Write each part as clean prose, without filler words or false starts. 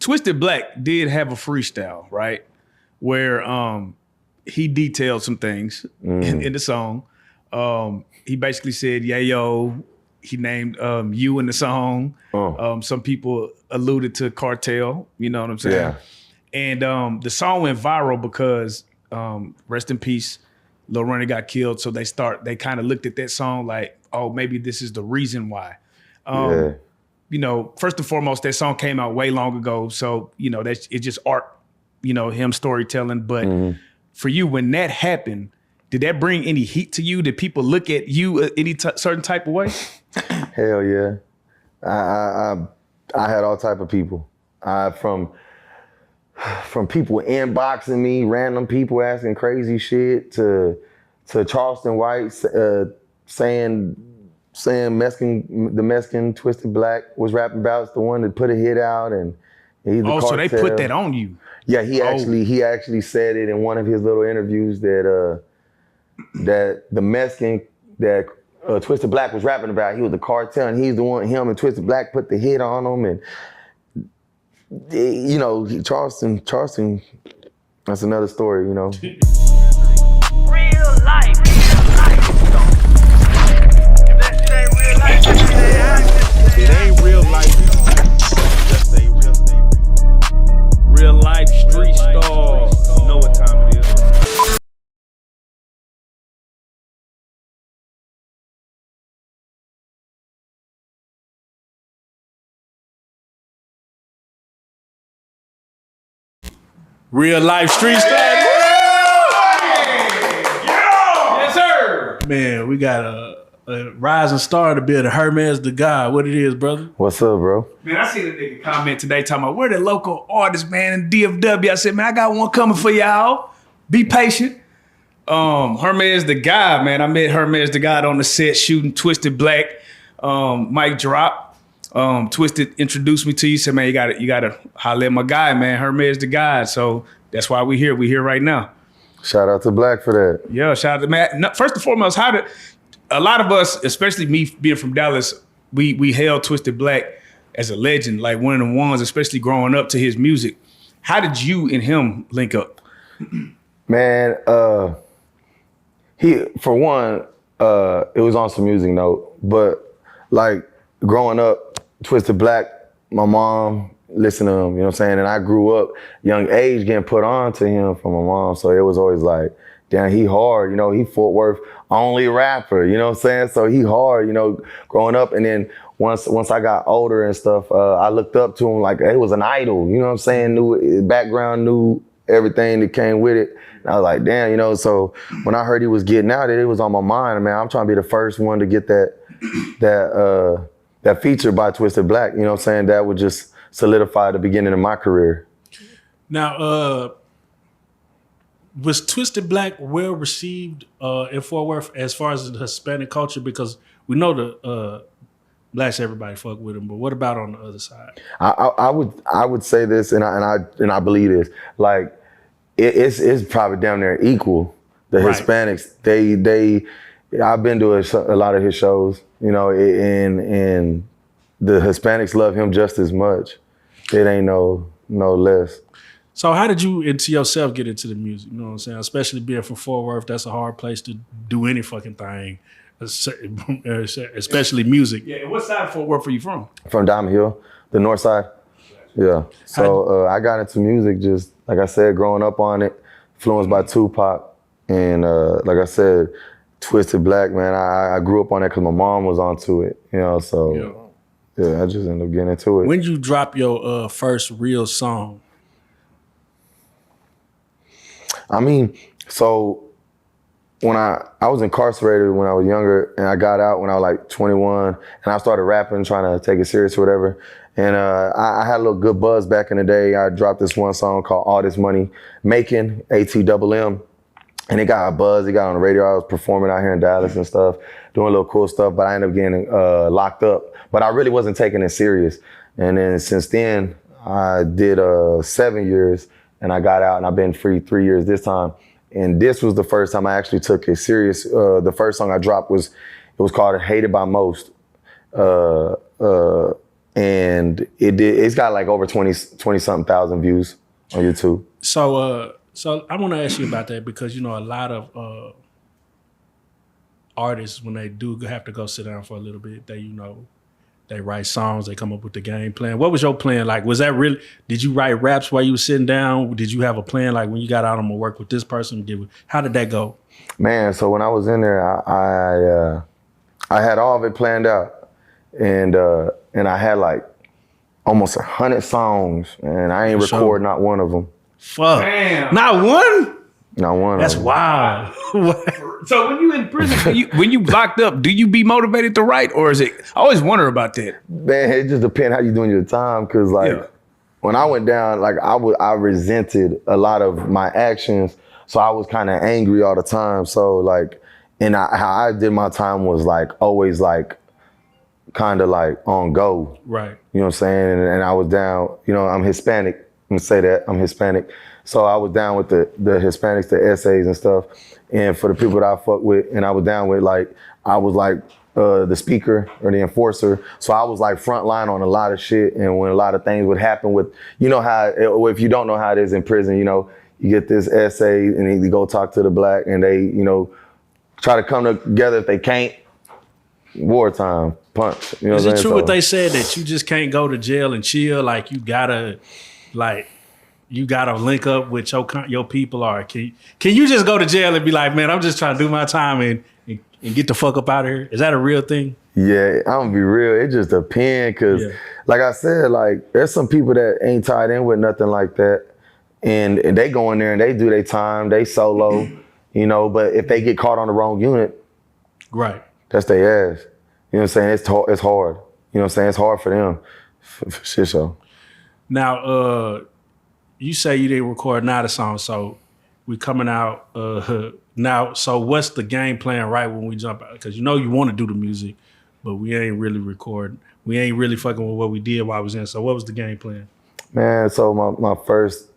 Twisted Black did have a freestyle, right? Where he detailed some things in the song. He basically said, yeah, yo, he named you in the song. Some people alluded to Cartel, you know what I'm saying? Yeah. And the song went viral because, rest in peace, Lil Ronnie got killed. So they kind of looked at that song like, oh, maybe this is the reason why. You know, first and foremost, that song came out way long ago. So, you know, it's just art, you know, him storytelling. But for you, when that happened, did that bring any heat to you? Did people look at you any certain type of way? Hell yeah. I had all type of people. From people inboxing me, random people asking crazy shit, to Charleston White saying the Mexican Twisted Black was rapping about. It's the one that put a hit out, and he's the Cartel. So they put that on you. Yeah, he actually said it in one of his little interviews that that the Mexican that Twisted Black was rapping about, he was the Cartel, and he's the one, him and Twisted Black put the hit on him. And you know, Charleston, that's another story, you know. Real life. It ain't real life. Just ain't real. Real life street Starz. You know what time it is. Real life street Starz. Yes, sir. Man, we got a rising star to be the Hermez TheGod. What it is, brother? What's up, bro? Man, I seen a nigga comment today talking about, we're the local artists, man, in DFW. I said, man, I got one coming for y'all. Be patient. Hermez TheGod, man. I met Hermez TheGod on the set shooting Twisted Black. Mic drop. Twisted introduced me to you. Said, man, you gotta holler at my guy, man. Hermez TheGod. So that's why we here. We here right now. Shout out to Black for that. Yeah, shout out to Matt. No, first and foremost, a lot of us, especially me being from Dallas, we hailed Twisted Black as a legend, like one of the ones, especially growing up to his music. How did you and him link up? Man, he, for one, it was on some music note, but like growing up, Twisted Black, my mom listened to him, you know what I'm saying? And I grew up young age getting put on to him from my mom. So it was always like, damn, he hard, you know, he Fort Worth only rapper, you know what I'm saying? So he hard, you know, growing up. And then once I got older and stuff, I looked up to him like it was an idol, you know what I'm saying? Knew his background, knew everything that came with it. And I was like, damn, you know, so when I heard he was getting out, it was on my mind. Man, I'm trying to be the first one to get that feature by Twisted Black, you know what I'm saying? That would just solidify the beginning of my career. Now, was Twisted Black well received in Fort Worth as far as the Hispanic culture? Because we know the blacks, everybody fuck with him, but what about on the other side? I would say this, and I believe this. Like, it's probably down there equal. The right. Hispanics, I've been to a lot of his shows, you know, and the Hispanics love him just as much. It ain't no less. So how did you into yourself get into the music? You know what I'm saying? Especially being from Fort Worth, that's a hard place to do any fucking thing, especially music. Yeah, and what side of Fort Worth are you from? From Diamond Hill, the north side. Yeah. So I got into music just, like I said, growing up on it, influenced by Tupac. And like I said, Twisted Black, man, I grew up on that because my mom was onto it, you know, so yeah, I just ended up getting into it. When did you drop your first real song? I mean, so when I was incarcerated when I was younger, and I got out when I was like 21, and I started rapping, trying to take it serious or whatever. And I had a little good buzz back in the day. I dropped this one song called All This Money Making, ATMM. And it got a buzz, it got on the radio. I was performing out here in Dallas and stuff, doing a little cool stuff, but I ended up getting locked up. But I really wasn't taking it serious. And then since then, I did 7 years, and I got out, and I've been free 3 years this time. And this was the first time I actually took it serious. The first song I dropped was called Hated by Most. and it's got like over 20 something thousand views on YouTube. So I want to ask you about that because, you know, a lot of artists, when they do have to go sit down for a little bit, they write songs, they come up with the game plan. What was your plan? Like, was that really, did you write raps while you were sitting down? Did you have a plan? Like when you got out, I'm gonna work with this person. How did that go? Man, so when I was in there, I had all of it planned out. And I had like almost 100 songs, and I ain't record not one of them. Fuck. Damn. Not one? Not one. That's wild. So when you in prison, when you locked up, do you be motivated to write, or is it? I always wonder about that. Man, it just depends how you doing your time. Cause like when I went down, like I resented a lot of my actions, so I was kind of angry all the time. So like, and how I did my time was like always like kind of like on go. Right. You know what I'm saying? And I was down. You know, I'm Hispanic. I'm gonna say that I'm Hispanic. So I was down with the Hispanics, the essays and stuff. And for the people that I fuck with, and I was down with, like, I was like the speaker or the enforcer. So I was like front line on a lot of shit. And when a lot of things would happen with, you know how, if you don't know how it is in prison, you know, you get this essay and then you go talk to the black and they, you know, try to come together. If they can't, wartime, punch. You know is what it true so, what they said that you just can't go to jail and chill? Like you gotta link up with your people, or can you just go to jail and be like, man, I'm just trying to do my time and get the fuck up out of here? Is that a real thing? Yeah, I'm gonna be real. It just depends, cause like I said, like there's some people that ain't tied in with nothing like that, and they go in there and they do their time, they solo, you know. But if they get caught on the wrong unit, right, that's their ass. You know what I'm saying? It's hard. You know what I'm saying? It's hard for them. For shit show. Now, you say you didn't record not a song, so we coming out now. So what's the game plan right when we jump out? Because you know you want to do the music, but we ain't really recording. We ain't really fucking with what we did while I was in. So what was the game plan? Man, so my first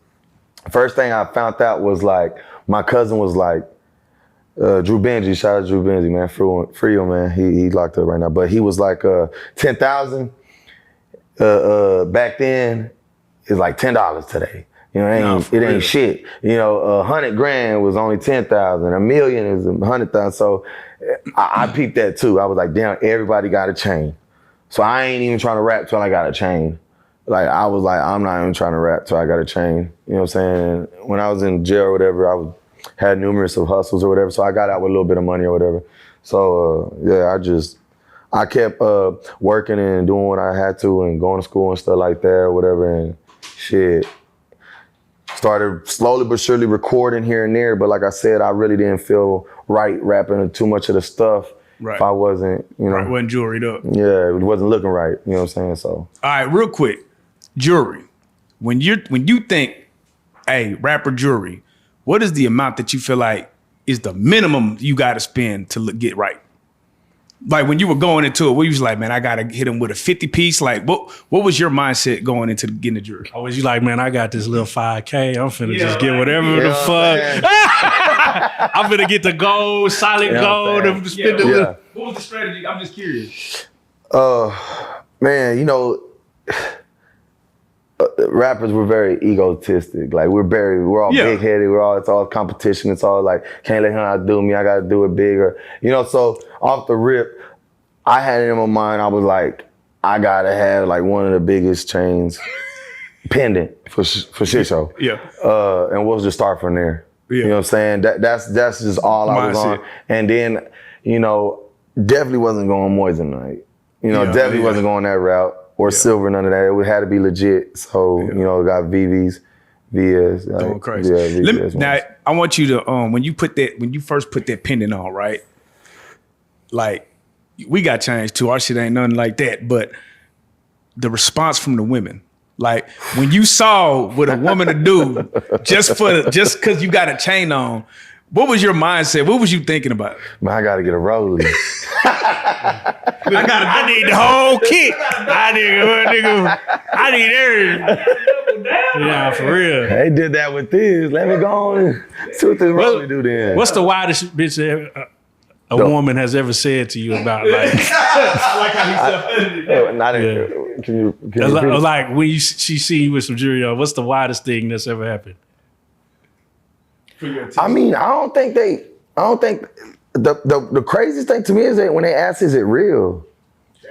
thing I found out was like my cousin was like, Drew Benji, shout out Drew Benji, man, free him, man. He locked up right now, but he was like 10,000 back then is like $10 today. You know, it ain't shit. You know, 100 grand was only 10,000. $1 million is 100,000. So I peeped that too. I was like, damn, everybody got a chain. So I ain't even trying to rap till I got a chain. Like I was like, I'm not even trying to rap till I got a chain. You know what I'm saying? When I was in jail or whatever, I had numerous of hustles or whatever. So I got out with a little bit of money or whatever. So I kept working and doing what I had to and going to school and stuff like that or whatever. And shit, started slowly but surely recording here and there. But like I said, I really didn't feel right rapping too much of the stuff if I wasn't, you know. Wasn't jewelried up. Yeah, it wasn't looking right. You know what I'm saying? So. All right, real quick, jewelry. When you think, hey, rapper jewelry, what is the amount that you feel like is the minimum you got to spend to get right? Like when you were going into it, what you was like, man, I got to hit him with a 50 piece. Like what was your mindset going into getting the jewelry? Or was you like, man, I got this little 5K. I'm finna just get whatever the fuck. I'm finna get the gold, solid gold. And spend What was the strategy? I'm just curious. Man, you know, rappers were very egotistic. Like we're all big headed. It's all competition. It's all like, can't let him outdo me. I got to do it bigger. You know, so off the rip, I had it in my mind. I was like, I gotta have like one of the biggest chains pendant for shit show. Yeah. And we'll just start from there. Yeah. You know what I'm saying? That's just all I was on. And then, you know, definitely wasn't going Moissanite. You know, definitely wasn't going that route. Or silver, none of that. It had to be legit. So, you know, got VVs, VS. Like, going crazy. Yeah, VVS now, I want you to, when you first put that pendant on, right? Like, we got changed too. Our shit ain't nothing like that. But the response from the women, like when you saw what a woman to do just because you got a chain on, what was your mindset? What was you thinking about? Man, I got to get a rollie. I need the whole kit. I need everything. Yeah, for real. They did that with this. Let me go on and see what this rollie do then. What's the widest bitch a woman has ever said to you about like? I like how he Can you like when she see you with some jewelry on, what's the wildest thing that's ever happened? I mean, I don't think the craziest thing to me is that when they ask, is it real?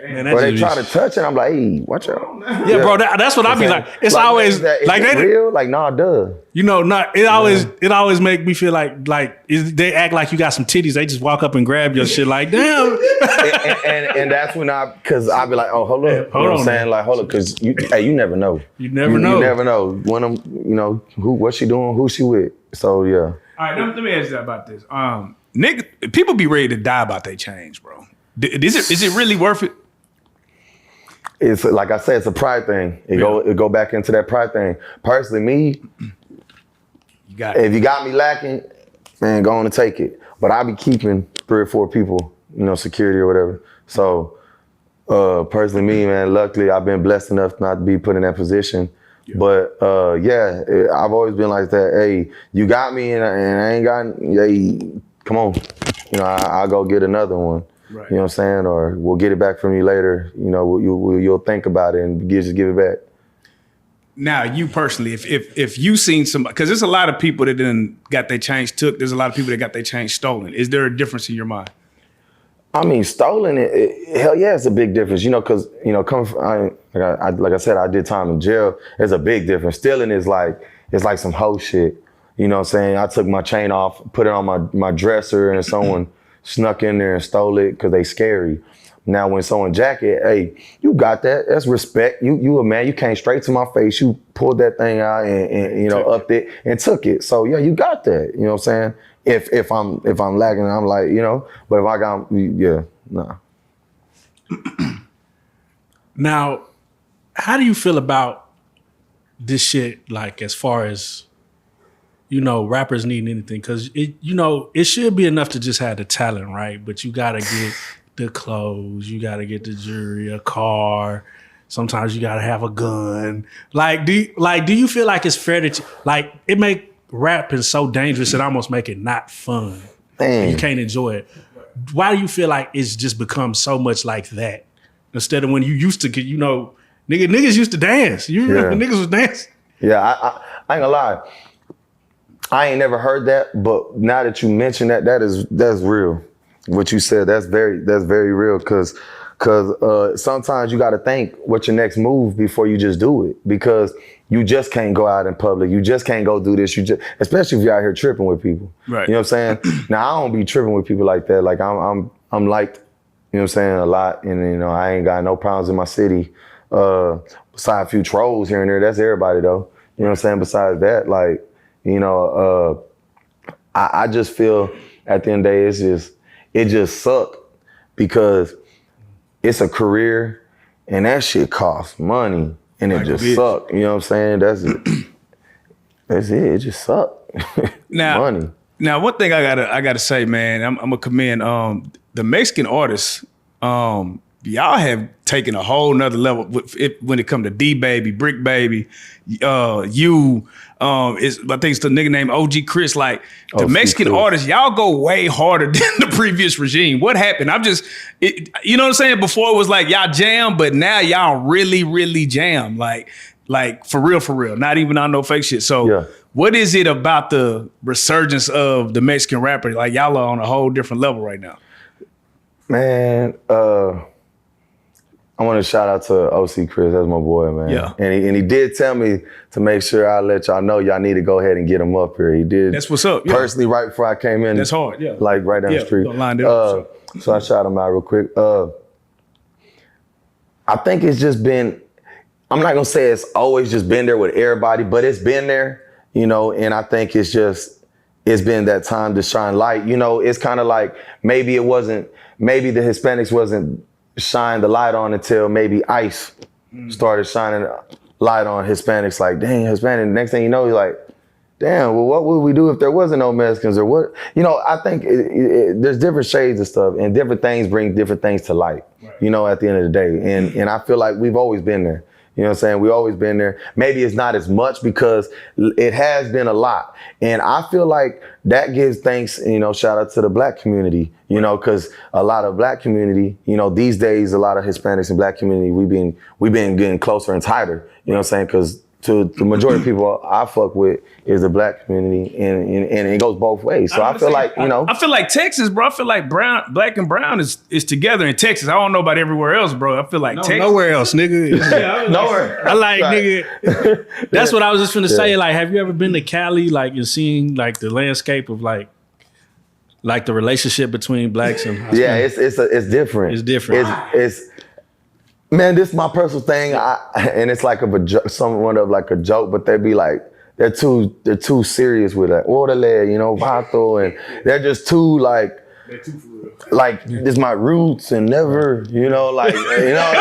Man, or they try to touch it, I'm like, hey, watch out. Yeah, bro, that's what I be like. It's like, always like they real. Like, nah, duh. You know, not it always. It always make me feel like they act like you got some titties. They just walk up and grab your shit. Like, damn. and that's when because I be like, oh, hold up. You know what I'm saying? Like, hold up, because you never know. You never know. You never know. When what she doing, who she with. So yeah. All right, let me ask you about this. Nigga, people be ready to die about their chains, bro. Is it really worth it? It's like I said, it's a pride thing. It go back into that pride thing. Personally, me, if you got me lacking, man, go on and take it. But I be keeping 3 or 4 people, security or whatever. So personally, me, man, luckily I've been blessed enough not to be put in that position. Yeah. But I've always been like that. Hey, you got me, and I ain't got. Hey, come on, I'll go get another one. Right. You know what I'm saying? Or we'll get it back from you later. You'll think about it and just give it back. Now, you personally, if you seen somebody, because there's a lot of people that then got their chains took. There's a lot of people that got their chains stolen. Is there a difference in your mind? I mean, stolen, hell yeah, it's a big difference. Because coming from, like I said, I did time in jail. It's a big difference. Stealing is it's like some hoe shit. You know what I'm saying? I took my chain off, put it on my dresser, and someone snuck in there and stole it because they scary. Now when someone jack it, hey, you got that. That's respect. You a man. You came straight to my face. You pulled that thing out and upped it and took it. So yeah, you got that. You know what I'm saying? If I'm lagging, I'm like, but if I got, nah. Now, how do you feel about this shit? Like as far as rappers needing anything, because it should be enough to just have the talent, right? But you gotta get the clothes, you gotta get the jewelry, a car. Sometimes you gotta have a gun. Like, do you feel like it's fair that it make rapping so dangerous it almost make it not fun? You can't enjoy it. Why do you feel like it's just become so much like that instead of when you used to get niggas used to dance? You remember niggas was dancing? Yeah, I ain't gonna lie. I ain't never heard that, but now that you mention that's real. What you said, that's very real. Cause sometimes you got to think what's your next move before you just do it, because you just can't go out in public. You just can't go do this. Especially if you're out here tripping with people. Right. You know what I'm saying? Now I don't be tripping with people like that. Like I'm liked, you know what I'm saying, a lot, and I ain't got no problems in my city. Besides a few trolls here and there, that's everybody though. You know what I'm saying? Besides that, I just feel at the end of the day, it just sucked because it's a career and that shit costs money and it just sucked. You know what I'm saying? That's it. That's it. It just sucked. Money. Now, one thing I gotta say, man, I'm gonna commend the Mexican artists. Y'all have taken a whole nother level when it comes to D Baby, Brick Baby, I think it's the nigga named OG Chris. Like the Mexican artists, y'all go way harder than the previous regime. What happened? You know what I'm saying? Before it was like y'all jam, but now y'all really, really jam. Like for real. Not even on no fake shit. So what is it about the resurgence of the Mexican rapper? Like y'all are on a whole different level right now. Man, I want to shout out to OC Chris. That's my boy, man. Yeah. And he did tell me to make sure I let y'all know y'all need to go ahead and get him up here. He did. That's what's up. Personally, right before I came in. That's hard. Yeah. Like right down the street. Lined it up, so I shot him out real quick. I think it's just been. I'm not gonna say it's always just been there with everybody, but it's been there, And I think it's been that time to shine light. It's kind of like maybe the Hispanics wasn't shine the light on until maybe ICE started shining light on Hispanics. Like, dang, Hispanic. Next thing you know, you're like, damn, well, what would we do if there wasn't no Mexicans or what? I think there's different shades of stuff and different things bring different things to light, at the end of the day. And I feel like we've always been there. You know what I'm saying? We always been there. Maybe it's not as much because it has been a lot. And I feel like that gives thanks, you know, shout out to the Black community, you know, because a lot of Black community, you know, these days, a lot of Hispanics and Black community, we've been getting closer and tighter, you know what I'm saying? Because to the majority of people I fuck with is the Black community, and it goes both ways. So I feel like, you know, I feel like Texas, bro. I feel like Black and brown is together in Texas. I don't know about everywhere else, bro. I feel like Texas. Nowhere else, nigga. nowhere. I like, nigga. That's what I was just finna say. Like, have you ever been to Cali, like, and seen like the landscape of like the relationship between Blacks and Hispanic? It's different. It's different. It's man, this is my personal thing, and it's like somewhat of like a joke, but they be like, they're too serious with it. Orderly, you know, vato, and they're just too like, like this my roots and never, you know, like, you know,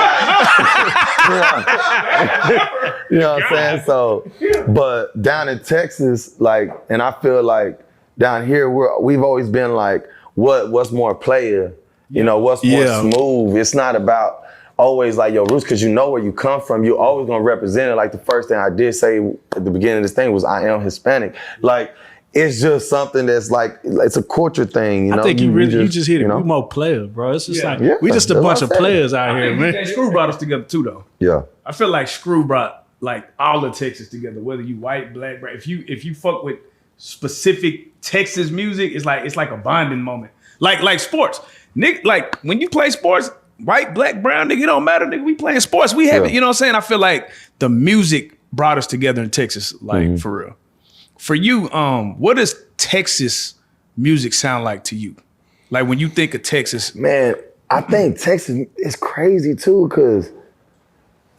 you know what I'm saying? So, but down in Texas, like, and I feel like down here we've always been like, what's more player, you know, what's more smooth. It's not about always like your roots, because you know where you come from. You're always gonna represent it. Like the first thing I did say at the beginning of this thing was I am Hispanic. Like it's just something that's like, it's a culture thing, you know? I think you just hit it. We more players, bro. It's just we just a bunch of players out here, man. Screw brought us together too, though. Yeah. I feel like Screw brought like all of Texas together, whether you white, black, brown. If you fuck with specific Texas music, it's like a bonding moment. Like sports. Nick, like when you play sports, white, black, brown, nigga, it don't matter, nigga. We playing sports. We have it, you know what I'm saying? I feel like the music brought us together in Texas, like for real. For you, what does Texas music sound like to you? Like when you think of Texas. Man, I think Texas is crazy too, because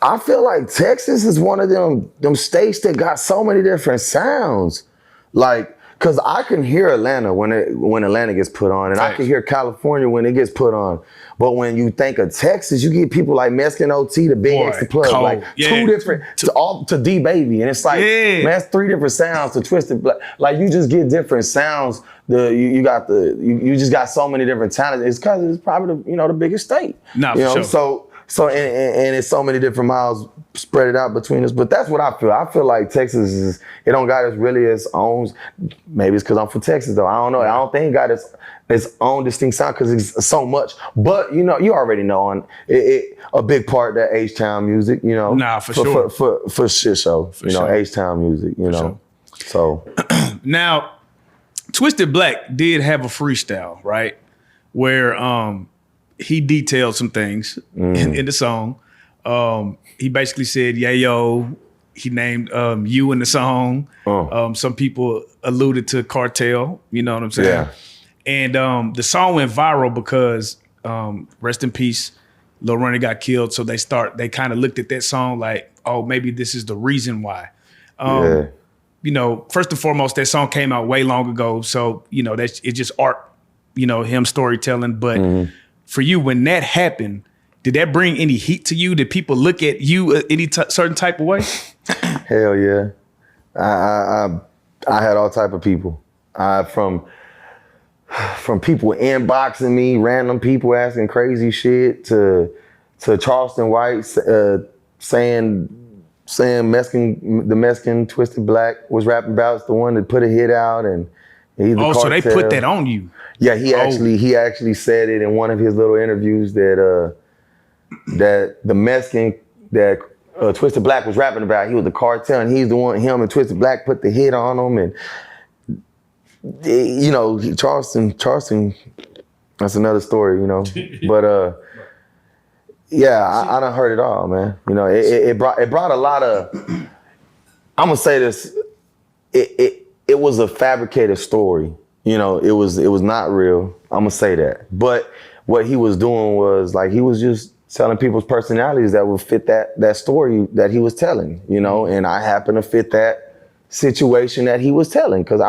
I feel like Texas is one of them states that got so many different sounds. Like, because I can hear Atlanta when Atlanta gets put on, and I can hear California when it gets put on. But when you think of Texas, you get people like Mexican OT, the Big X, the Plug, like two different to D Baby, and it's like man, that's three different sounds to Twisted Black. Like you just get different sounds. You just got so many different talents. It's because it's probably the biggest state. Nah, for sure. So and it's so many different miles spread it out between us. But that's what I feel. I feel like Texas it don't got its really its own. Maybe it's because I'm from Texas though. I don't know. I don't think it got its own distinct sound because it's so much. But you already know on a big part that H-Town music. Nah, for sure. For shit show. For sure. H-Town music. Sure. So now, Twisted Black did have a freestyle, right? Where he detailed some things in the song. He basically said, yeah, yo, he named you in the song. Some people alluded to Cartel, you know what I'm saying? Yeah. And the song went viral because, rest in peace, Lil Ronnie got killed. So they kind of looked at that song like, oh, maybe this is the reason why. First and foremost, that song came out way long ago. So, it's just art, him storytelling. But for you, when that happened, did that bring any heat to you? Did people look at you any certain type of way? Hell yeah. I had all type of people. From people inboxing me, random people asking crazy shit, to Charleston White saying the Mexican Twisted Black was rapping about. It's the one that put a hit out, and he's the Cartel. So they put that on you. Yeah, he actually said it in one of his little interviews that the Mexican that Twisted Black was rapping about, he was the Cartel, and he's the one. Him and Twisted Black put the hit on him, and Charleston. That's another story, But I done heard it all, man. It brought a lot of. I'm gonna say this. It was a fabricated story. It was not real. I'm gonna say that. But what he was doing was like he was just telling people's personalities that would fit that story that he was telling, and I happen to fit that situation that he was telling because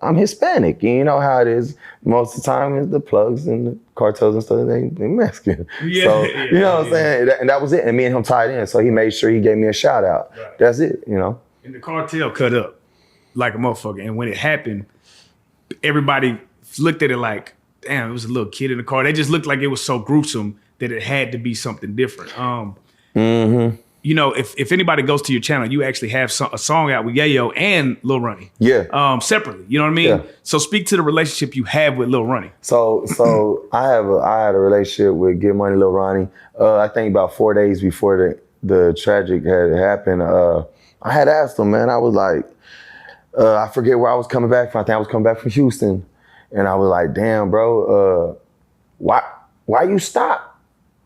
I'm Hispanic. And you know how it is. Most of the time it's the plugs and the cartels and stuff, they Mexican. Yeah, so you know what I'm saying? And that was it. And me and him tied in. So he made sure he gave me a shout out. Right. That's it, And the Cartel cut up like a motherfucker. And when it happened, everybody looked at it like, damn, it was a little kid in the car. They just looked like it was so gruesome that it had to be something different. you know, if anybody goes to your channel, you actually have a song out with Yayo and Lil Ronnie. Yeah. Separately. You know what I mean? Yeah. So speak to the relationship you have with Lil Ronnie. So I had a relationship with Get Money Lil Ronnie. I think about 4 days before the tragic had happened. I had asked him, man, I was like, I forget where I was coming back from. I think I was coming back from Houston. And I was like, damn, bro, why you stop?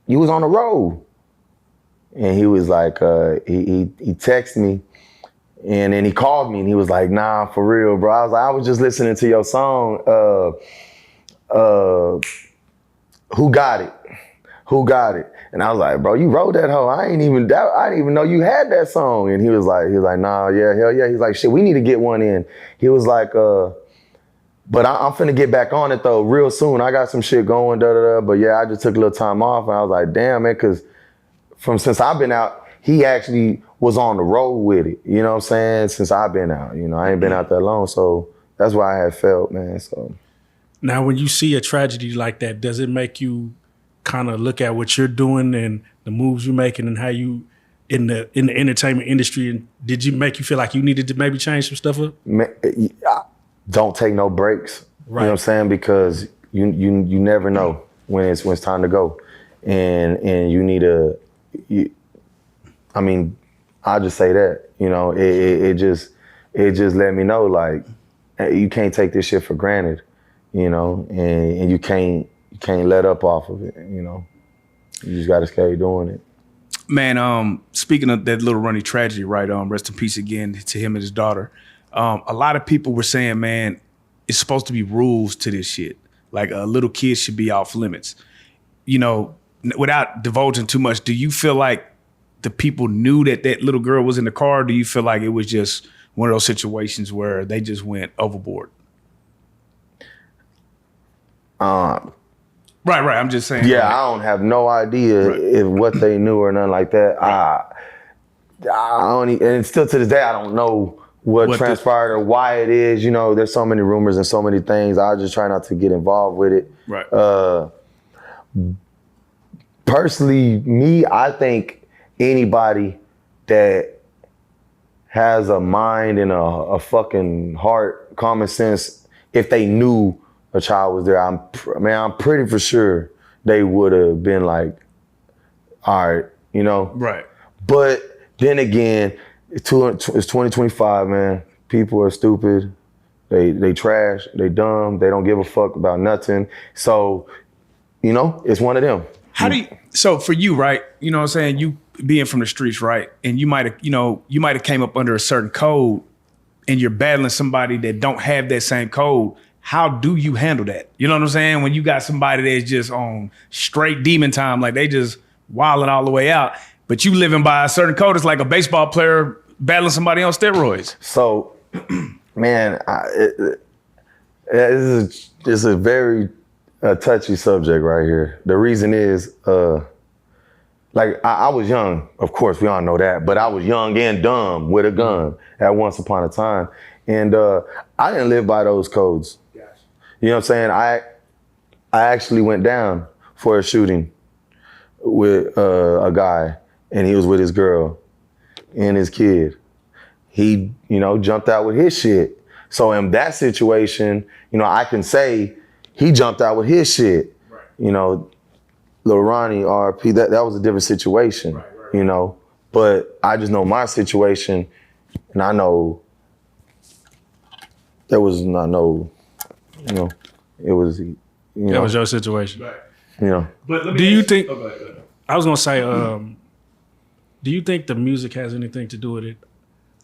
You was on the road. And he was like, he texted me and then he called me and he was like, nah, for real, bro. I was like, I was just listening to your song, Who Got It? Who Got It? And I was like, bro, you wrote that hoe. I didn't even know you had that song. And he was like, nah, yeah, hell yeah. He's like, shit, we need to get one in. He was like, but I'm finna get back on it though real soon. I got some shit going, But yeah, I just took a little time off and I was like, damn, man, cause since I've been out, he actually was on the road with it. You know what I'm saying? Since I've been out, you know, I ain't been out that long. So that's why I had felt, man. So now when you see a tragedy like that, does it make you kind of look at what you're doing and the moves you're making and how you in the entertainment industry? And did you make you feel like you needed to maybe change some stuff up? Don't take no breaks. Right. You know what I'm saying? Because you never know when it's time to go. And you need to, I mean, I'll just say that, you know, it just let me know, like, you can't take this shit for granted, you know, and you can't let up off of it, you know. You just gotta stay doing it. Man, speaking of that Lil Ronnie tragedy, right? Rest in peace again to him and his daughter. A lot of people were saying, man, it's supposed to be rules to this shit. Like little kids should be off limits. You know, without divulging too much, do you feel like the people knew that little girl was in the car? Or do you feel like it was just one of those situations where they just went overboard? Right. I'm just saying. Yeah, like, I don't have no idea if what they knew or nothing like that. I don't, and still to this day, I don't know what transpired or why it is. You know, there's so many rumors and so many things. I just try not to get involved with it. Right. Personally, me, I think anybody that has a mind and a fucking heart, common sense, if they knew a child was there, I'm pretty for sure they would have been like, all right, you know? Right. But then again, it's 2025, man. People are stupid. They trash, they dumb, they don't give a fuck about nothing. So, you know, it's one of them. So for you, right, you know what I'm saying, you being from the streets, right, and you might have came up under a certain code and you're battling somebody that don't have that same code. How do you handle that? You know what I'm saying? When you got somebody that's just on straight demon time, like they just wilding all the way out, but you living by a certain code. It's like a baseball player battling somebody on steroids. So, man, it's a very touchy subject right here. The reason is, like I was young, of course, we all know that, but I was young and dumb with a gun at once upon a time. And I didn't live by those codes. You know what I'm saying? I actually went down for a shooting with a guy, and he was with his girl and his kid. He, you know, jumped out with his shit. So in that situation, you know, I can say he jumped out with his shit. Right. You know, Lil Ronnie, RP, that was a different situation, right. You know. But I just know my situation, and I know there was not no, you know, it was, you know. That was your situation. Right. You know. But do you think, go ahead. I was gonna say, do you think the music has anything to do with it?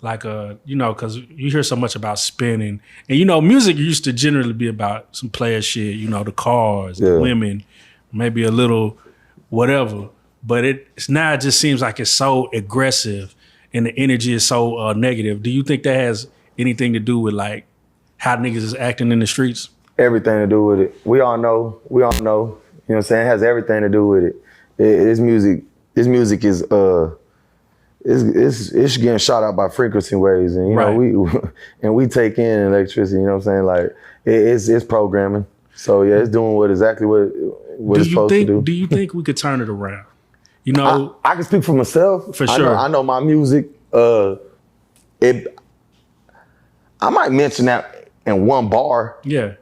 Like, you know, because you hear so much about spinning. And, you know, music used to generally be about some player shit, you know, the cars, the women, maybe a little whatever. But it's now it just seems like it's so aggressive and the energy is so negative. Do you think that has anything to do with, like, how niggas is acting in the streets? Everything to do with it. We all know. You know what I'm saying? It has everything to do with it. This music is... It's getting shot out by frequency waves, and you know we take in electricity. You know what I'm saying? Like it's programming. So yeah, it's doing exactly what it's supposed to do. Do you think we could turn it around? You know, I can speak for myself. For sure. I know my music. I might mention that in one bar. Yeah.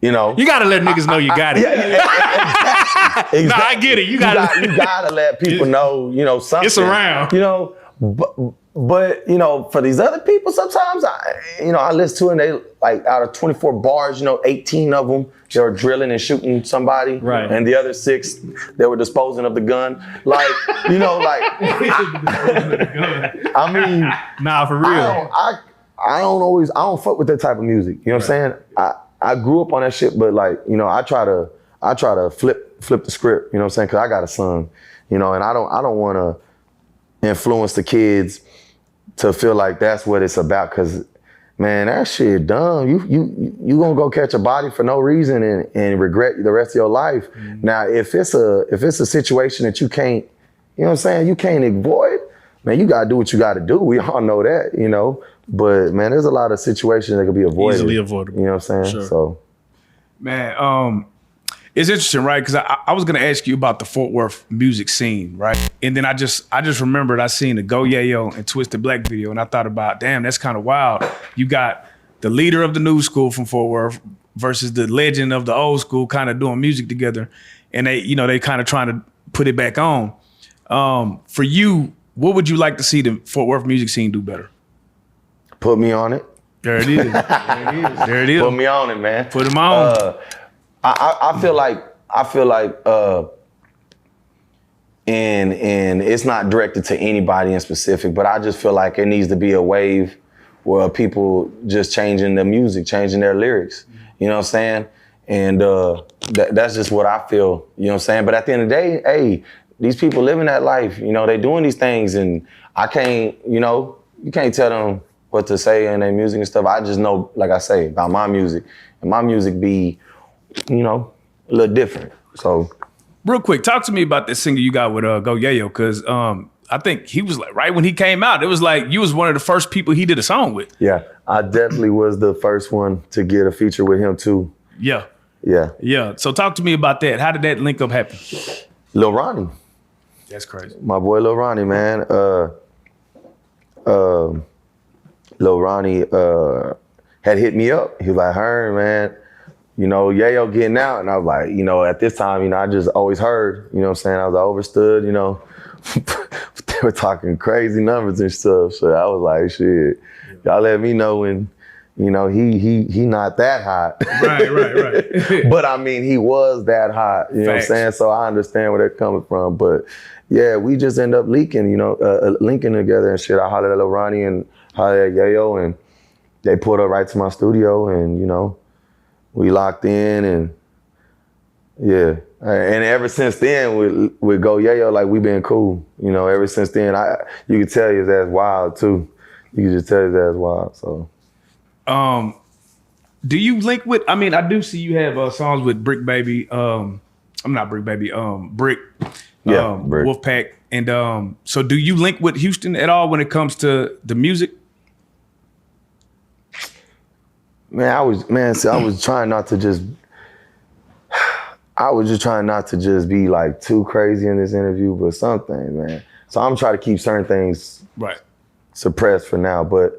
You know, you gotta let niggas know you got it. Exactly. No, I get it. You gotta let people know. You know, something. It's around. You know, but you know, for these other people, sometimes I listen to it and they like out of 24 bars, 18 of them they were drilling and shooting somebody, right? And the other 6 they were disposing of the gun. Like, I mean, nah, for real. I don't fuck with that type of music. You know what I'm saying? I grew up on that shit, but like, I try to flip the script, you know what I'm saying? Cause I got a son, and I don't want to influence the kids to feel like that's what it's about. Cause man, that shit dumb. You gonna go catch a body for no reason and regret the rest of your life. Mm-hmm. Now, if it's a situation that you can't, you know what I'm saying? You can't avoid, man, you gotta do what you gotta do. We all know that, But man, there's a lot of situations that could be avoided. Easily avoidable. You know what I'm saying? Sure. So, man, it's interesting, right? Because I was gonna ask you about the Fort Worth music scene, right? And then I just remembered I seen the Go Yayo and Twisted Black video, and I thought about, damn, that's kind of wild. You got the leader of the new school from Fort Worth versus the legend of the old school, kind of doing music together, and they kind of trying to put it back on. For you, what would you like to see the Fort Worth music scene do better? Put me on it. There it is. There it is. Put me on it, man. Put him on. I feel like, and it's not directed to anybody in specific, but I just feel like it needs to be a wave where people just changing the music, changing their lyrics. You know what I'm saying? And that's just what I feel. You know what I'm saying? But at the end of the day, hey, these people living that life. They doing these things, and I can't. You can't tell them what to say in their music and stuff. I just know, like I say, about my music, and my music be, a little different. So, real quick, talk to me about this single you got with Go Yayo, because I think he was like right when he came out. It was like you was one of the first people he did a song with. Yeah, I definitely was the first one to get a feature with him too. Yeah. Yeah. So talk to me about that. How did that link up happen? Lil Ronnie. That's crazy. My boy Lil Ronnie, man. Lil Ronnie had hit me up. He was like, "Herm, man, Yayo getting out." And I was like, at this time, I just always heard, what I'm saying? I was overstood, they were talking crazy numbers and stuff. So I was like, shit, y'all let me know when, he not that hot. Right. But I mean, he was that hot, you know what I'm saying? So I understand where they're coming from. But yeah, we just end up linking together and shit. I hollered at Lil Ronnie and hollered at Yayo, and they pulled up right to my studio, and we locked in, and yeah. And ever since then, with Go Yayo, like, we been cool. Ever since then, you could tell his ass wild too. You could just tell his ass wild. So, do you link with? I mean, I do see you have songs with Brick Baby. I'm not Brick Baby. Brick. Yeah, Brick. Wolfpack. And so, do you link with Houston at all when it comes to the music? Man, I was trying not to just. I was just trying not to just be like too crazy in this interview, but something, man. So I'm trying to keep certain things suppressed for now. But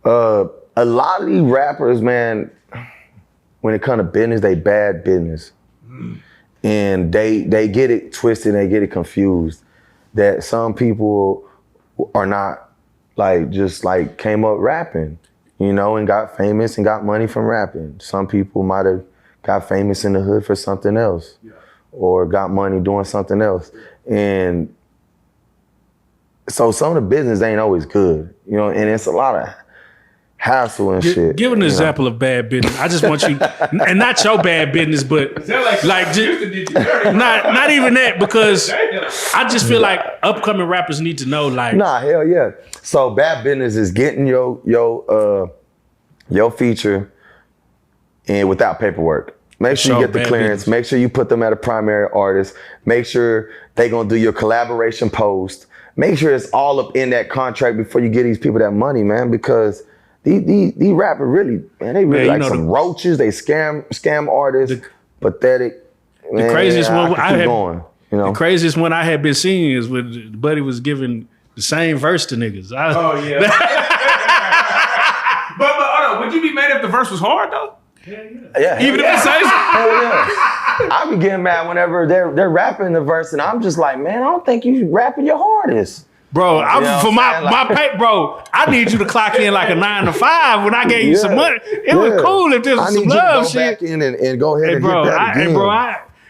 a lot of these rappers, man, when it comes to business, they bad business. And they get it twisted, they get it confused. That some people are not just came up rapping, and got famous and got money from rapping. Some people might have got famous in the hood for something else, or got money doing something else. And so some of the business ain't always good, and it's a lot of hassle and shit. Give an example of bad business. I just want you, and not your bad business, but not even that, because I just feel like upcoming rappers need to know, Nah, hell yeah. So bad business is getting your feature and without paperwork. Make sure you get the clearance. Business. Make sure you put them at a primary artist. Make sure they gonna do your collaboration post. Make sure it's all up in that contract before you get these people that money, man. Because these rappers really, man, they really some roaches. They scam artists. Pathetic. The craziest one I have. You know You know, the craziest one I had been seeing is when Buddy was giving the same verse to niggas. Oh yeah. but hold on, would you be mad if the verse was hard though? Yeah. Even if it says Hell yeah. I be getting mad whenever they're rapping the verse, and I'm just like, man, I don't think you rapping your hardest. Bro, You know for what I'm my pay, bro, I need you to clock in like a 9 to 5 when I gave you some money. It was cool if there was some love shit. I need you to go back in and go ahead and bro, hit that again.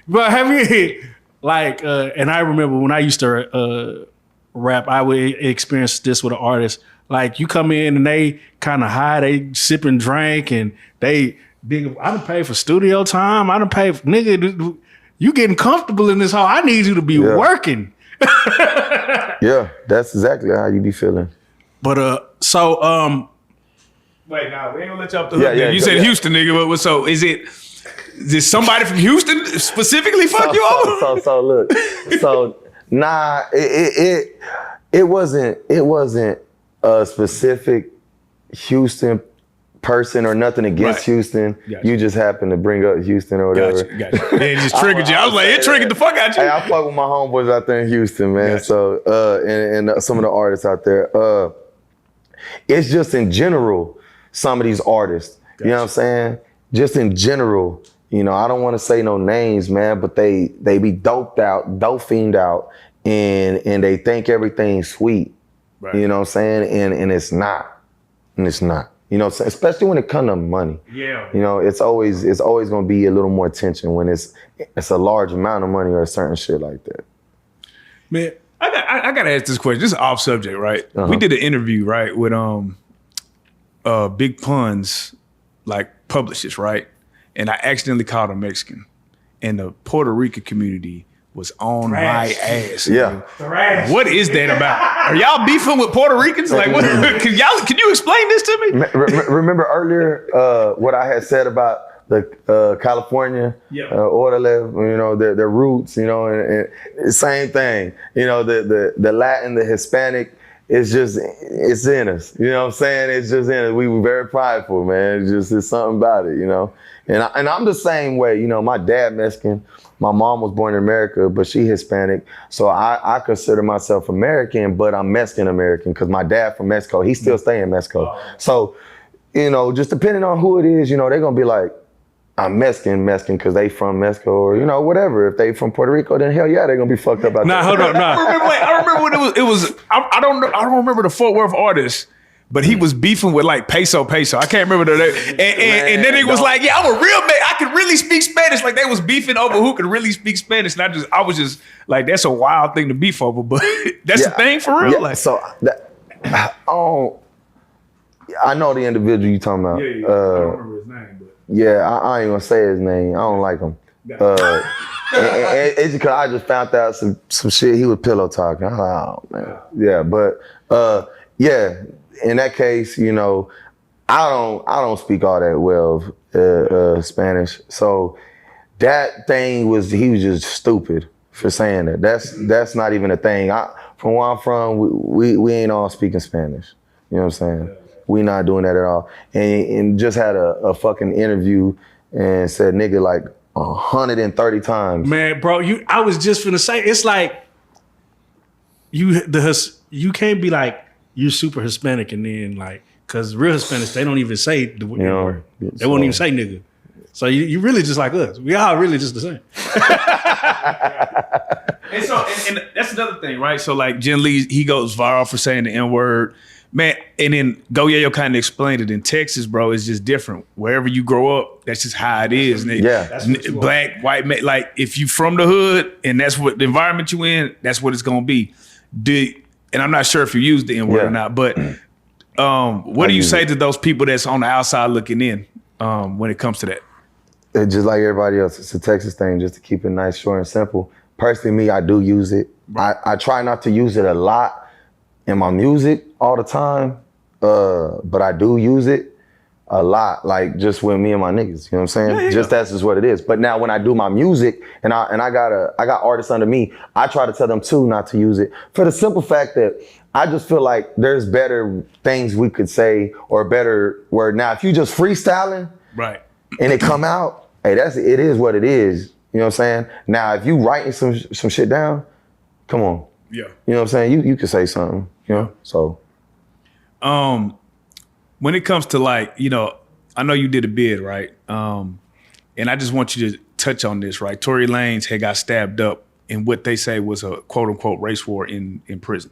Bro, have you like? And I remember when I used to rap, I would experience this with an artist. Like you come in and they kind of high, they sipping drink, and they big. I done paid for studio time. I done paid for nigga. You getting comfortable in this hall? I need you to be working. Yeah, that's exactly how you be feeling. But wait, nah, we ain't gonna let you off the hook. You said Houston, nigga. So is it somebody from Houston specifically fuck you over? So look, nah, it wasn't a specific Houston person or nothing against Houston. Gotcha. You just happened to bring up Houston or whatever. Gotcha. It just triggered you. I was like, it triggered the fuck out you. Hey, I fuck with my homeboys out there in Houston, man. Gotcha. So and some of the artists out there. It's just in general, some of these artists. Gotcha. You know what I'm saying? Just in general, you know, I don't want to say no names, man, but they be dope fiend out, and they think everything's sweet. Right. You know what I'm saying? And it's not. And it's not. You know, especially when it comes to money. Yeah. You know, it's always gonna be a little more tension when it's a large amount of money or a certain shit like that. Man, I gotta ask this question. This is off subject, right? We did an interview, right, with Big Pun's like publicist, right? And I accidentally called him Mexican. And the Puerto Rican community was on my ass. Yeah. What is that about? Are y'all beefing with Puerto Ricans? Like, what? Can you explain this to me? Remember earlier what I had said about the California orderly, you know, their roots, you know, and same thing. You know, the Latin, the Hispanic, it's in us. You know what I'm saying? It's just in us. We were very prideful, man. It's something about it, you know. And I'm the same way. You know, my dad Mexican. My mom was born in America, but she Hispanic. So I consider myself American, but I'm Mexican American because my dad from Mexico, he still stay in Mexico. So, you know, just depending on who it is, you know, they're going to be like, I'm Mexican because they from Mexico or, you know, whatever. If they from Puerto Rico, then hell yeah, they're going to be fucked up about that. Hold on. I remember when it was I don't remember the Fort Worth artist. But he was beefing with like peso. I can't remember the name. And then he was like, yeah, I'm a real man. I can really speak Spanish. Like they was beefing over who could really speak Spanish. And I was just like, that's a wild thing to beef over. But that's the thing for real. Yeah, like, so I know the individual you talking about. Yeah. I don't remember his name. But. Yeah, I ain't gonna say his name. I don't like him. And it's because I just found out some shit. He was pillow talking. I'm like, oh man. Yeah, but yeah. In that case, you know, I don't speak all that well Spanish. So that thing he was just stupid for saying that. That's not even a thing. From where I'm from, we ain't all speaking Spanish. You know what I'm saying? We not doing that at all. And just had a fucking interview and said nigga like 130 times. Man, bro, I was just finna say, it's like you can't be like, you're super Hispanic and then like, cause real Hispanics, they don't even say the word. They won't even say nigga. So you really just like us. We all really just the same. and that's another thing, right? So like Jen Lee, he goes viral for saying the N-word. Man, and then Go Yayo kind of explained it in Texas, bro. It's just different. Wherever you grow up, that's just how it is. Yeah. Black, white, like if you from the hood and that's what the environment you in, that's what it's gonna be. And I'm not sure if you use the N-word or not, but what do you say to those people that's on the outside looking in when it comes to that? It's just like everybody else. It's a Texas thing, just to keep it nice, short, and simple. Personally, me, I do use it. I try not to use it a lot in my music all the time, but I do use it a lot, like just with me and my niggas, you know what I'm saying? Yeah. Just that's just what it is. But now when I do my music and I got artists under me, I try to tell them too not to use it for the simple fact that I just feel like there's better things we could say or better word. Now, if you just freestyling, right, and it come out, hey, it is what it is. You know what I'm saying? Now, if you writing some shit down, come on. Yeah. You know what I'm saying? You could say something, you know? So. When it comes to like, you know, I know you did a bid, right? And I just want you to touch on this, right? Tory Lanez had got stabbed up in what they say was a quote unquote race war in prison.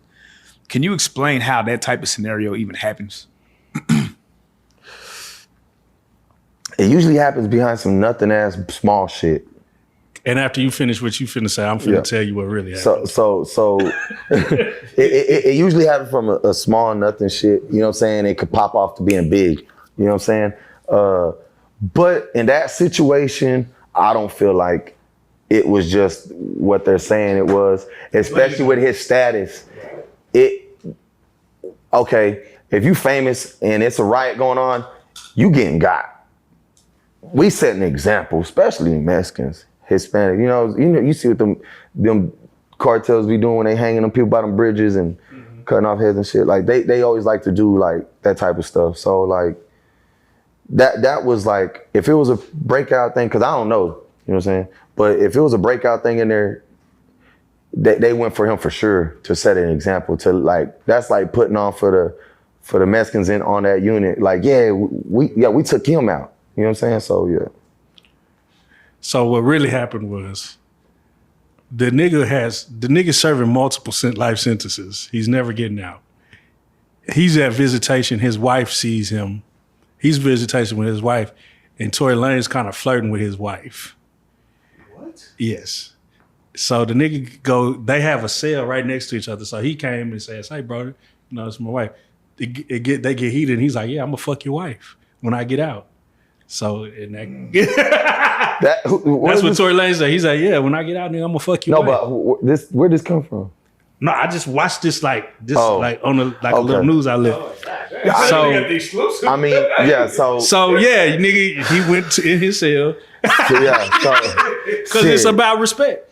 Can you explain how that type of scenario even happens? It usually happens behind some nothing ass small shit. And after you finish what you finna say, I'm finna tell you what really happened. So it usually happens from a small nothing shit. You know what I'm saying? It could pop off to being big. You know what I'm saying? But in that situation, I don't feel like it was just what they're saying it was, especially with his status. Okay, if you famous and it's a riot going on, you getting got. We set an example, especially Mexicans, Hispanic. You know, you see what them cartels be doing when they hanging them people by them bridges and cutting off heads and shit. Like they always like to do like that type of stuff. So like that was like, if it was a breakout thing, because I don't know, you know what I'm saying? But if it was a breakout thing in there, they went for him for sure to set an example. To like, that's like putting on for the Mexicans in on that unit. Like, we took him out. You know what I'm saying? So yeah. So what really happened was the nigga serving multiple life sentences. He's never getting out. He's at visitation. His wife sees him. He's visitation with his wife, and Tory Lanez kind of flirting with his wife. What? Yes. So the nigga they have a cell right next to each other. So he came and says, "Hey, brother, you know, it's my wife." They get heated, and he's like, "Yeah, I'm gonna fuck your wife when I get out." So that's what Tory Lanez said. He's like, "Yeah, when I get out, nigga, I'm gonna fuck your wife." No, but where'd this come from? No, I just watched this like on a little news outlet. So I mean, yeah. So yeah, nigga, he went in his cell. Because it's about respect.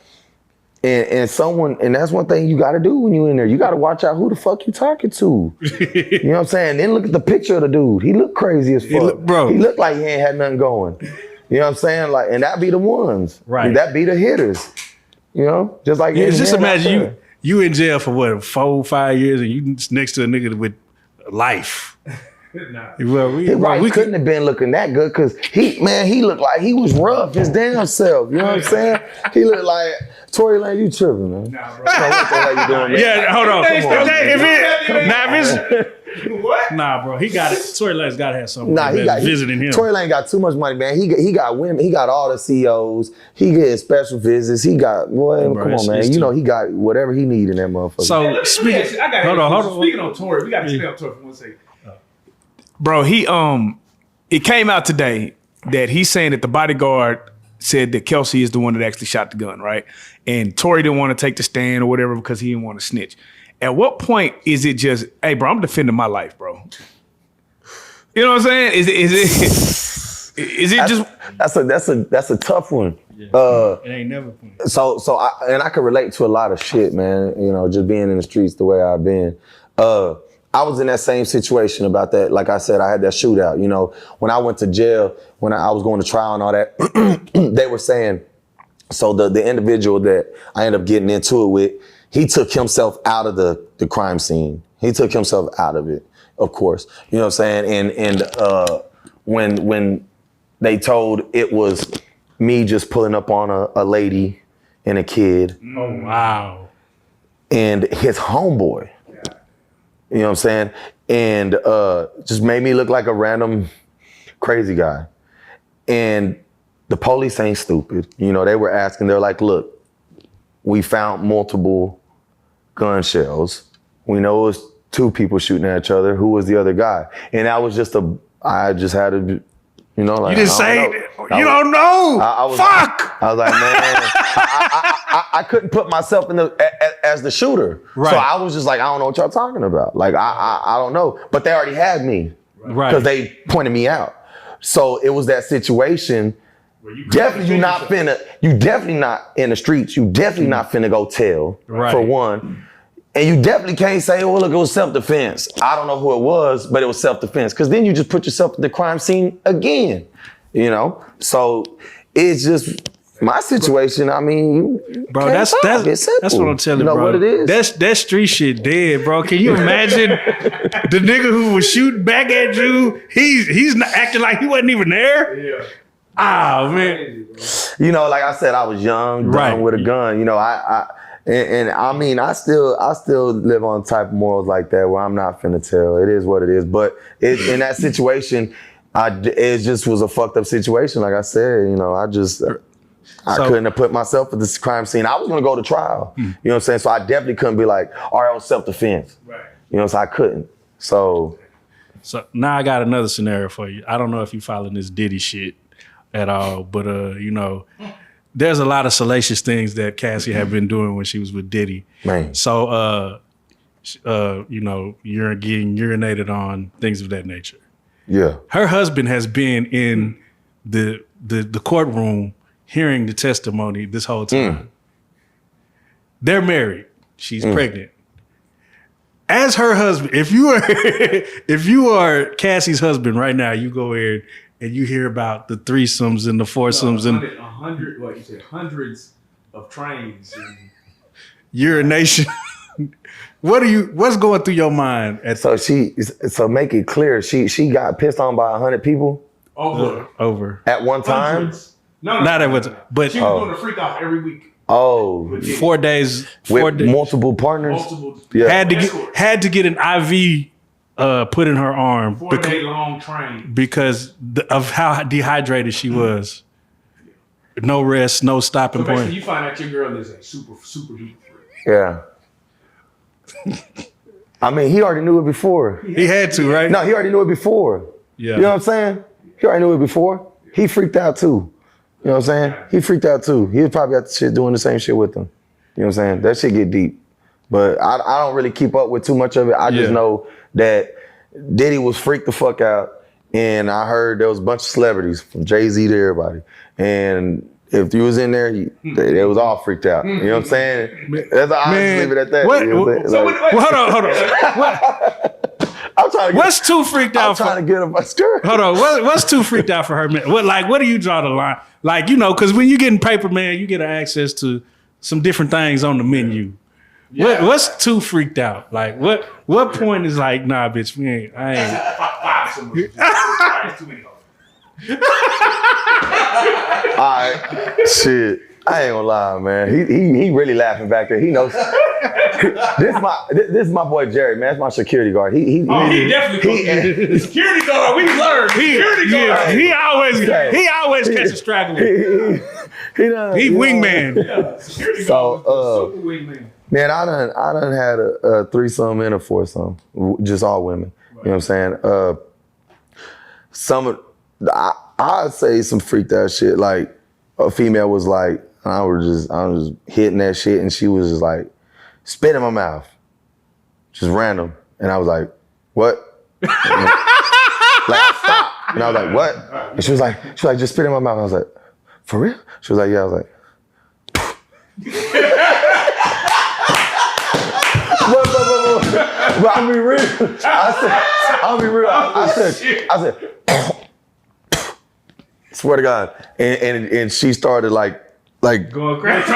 And that's one thing you got to do when you in there. You got to watch out who the fuck you talking to. You know what I'm saying? Then look at the picture of the dude. He looked crazy as fuck. He looked like he ain't had nothing going. You know what I'm saying? Like, and that be the ones. Right. That be the hitters. You know, just like just imagine you in jail for what, 4-5 years, and you next to a nigga with life. Nah. Well, we couldn't have been looking that good because he looked like he was rough his damn self. You know what I'm saying? He looked like Tory Lanez. You tripping, man? Nah, bro. What the hell you doing, man? Yeah, hold on. What? Nah, bro. He got it. Tory Lanez got to have something. Visiting him. Tory Lanez got too much money, man. He got women. He got all the CEOs. He gets special visits. He got come on, man. You know he got whatever he need in that motherfucker. So hold on. Speaking on Tory, we got to stay on Tory for 1 second. Bro, it came out today that he's saying that the bodyguard said that Kelsey is the one that actually shot the gun, right? And Tory didn't want to take the stand or whatever because he didn't want to snitch. At what point is it just, hey, bro, I'm defending my life, bro? You know what I'm saying? Is it just? That's a tough one. Yeah. It ain't never. So I can relate to a lot of shit, man. You know, just being in the streets the way I've been. I was in that same situation about that. Like I said, I had that shootout. You know, when I went to jail, when I was going to trial and all that, they were saying, so the individual that I ended up getting into it with, he took himself out of the crime scene. He took himself out of it, of course. You know what I'm saying? And when they told it was me just pulling up on a lady and a kid. Oh, wow. And his homeboy. You know what I'm saying? And just made me look like a random crazy guy. And the police ain't stupid. You know, they were asking, they're like, look, we found multiple gun shells. We know it was 2 people shooting at each other. Who was the other guy? And that was just I just had to, you know, like. You didn't say it. You don't know. Fuck. I was like, man, I couldn't put myself as the shooter. Right. So I was just like, I don't know what y'all talking about. Like, I don't know. But they already had me. Right. Because they pointed me out. So it was that situation. You definitely not in the streets. You definitely not finna go tell, for one. And you definitely can't say, oh, look, it was self-defense. I don't know who it was, but it was self-defense. Because then you just put yourself in the crime scene again, you know? So it's just, My situation, I mean, bro, that's what I'm telling you, bro. What it is. That street shit dead, bro. Can you imagine the nigga who was shooting back at you? He's not acting like he wasn't even there. Yeah. Oh man. You know, like I said, I was young, dumb with a gun. You know, I mean, I still live on type of morals like that where I'm not finna tell. It is what it is. But in that situation, it just was a fucked up situation. Like I said, you know, I couldn't have put myself at this crime scene. I was gonna go to trial. You know what I'm saying? So I definitely couldn't be like, all right, it was self-defense. Right. You know, so I couldn't. So now I got another scenario for you. I don't know if you following this Diddy shit at all, but you know, there's a lot of salacious things that Cassie had been doing when she was with Diddy. Man. So you know, you're getting urinated on, things of that nature. Yeah. Her husband has been in the courtroom hearing the testimony this whole time. They're married. She's pregnant. As her husband, if you are Cassie's husband right now, you go in and you hear about the threesomes and the foursomes and hundreds of trains and urination. What's going through your mind? So make it clear, she got pissed on by 100 people over at one time. Hundreds. No, not at one time, but she was doing a freak off every week. 4 days, with multiple partners. Had to get an IV put in her arm 4-day long train because of how dehydrated she was. No rest, no stopping point. You find out your girl is a super duper freak. Yeah. I mean, he already knew it before. He had to, right? No, he already knew it before. Yeah. You know what I'm saying? He already knew it before. He freaked out too. You know what I'm saying? He freaked out too. He was probably at the shit doing the same shit with them. You know what I'm saying? That shit get deep. But I don't really keep up with too much of it. I just know that Diddy was freaked the fuck out. And I heard there was a bunch of celebrities from Jay-Z to everybody. And if you was in there, they was all freaked out. You know what I'm saying? That's I just leave it at that. What? You know what I'm saying? Hold on. What? What's too freaked out for? I'm trying to get him my skirt. Hold on. What's too freaked out for her, man? What do you draw the line? Like, you know, because when you get in paper, man, you get access to some different things on the menu. Yeah. What's too freaked out? Like, what point is like, nah, bitch, I ain't. All right, shit. I ain't gonna lie, man. He really laughing back there. He knows. This is my boy Jerry, man. That's my security guard. He definitely security guard. We learned security guard. He always catches straggler. He wingman. Yeah, security guard. Super wingman. Man, I done had a threesome and a foursome, just all women. Right. You know what I'm saying? I'd say some freaked out shit. Like a female was like, I was just hitting that shit, and she was just like, spit in my mouth, just random, and I was like, what? Like, stop, and I was like, what? And she was like, just spit in my mouth. I was like, for real? She was like, yeah. I was like. But I'll be real. I said, swear to God. And she started like going crazy.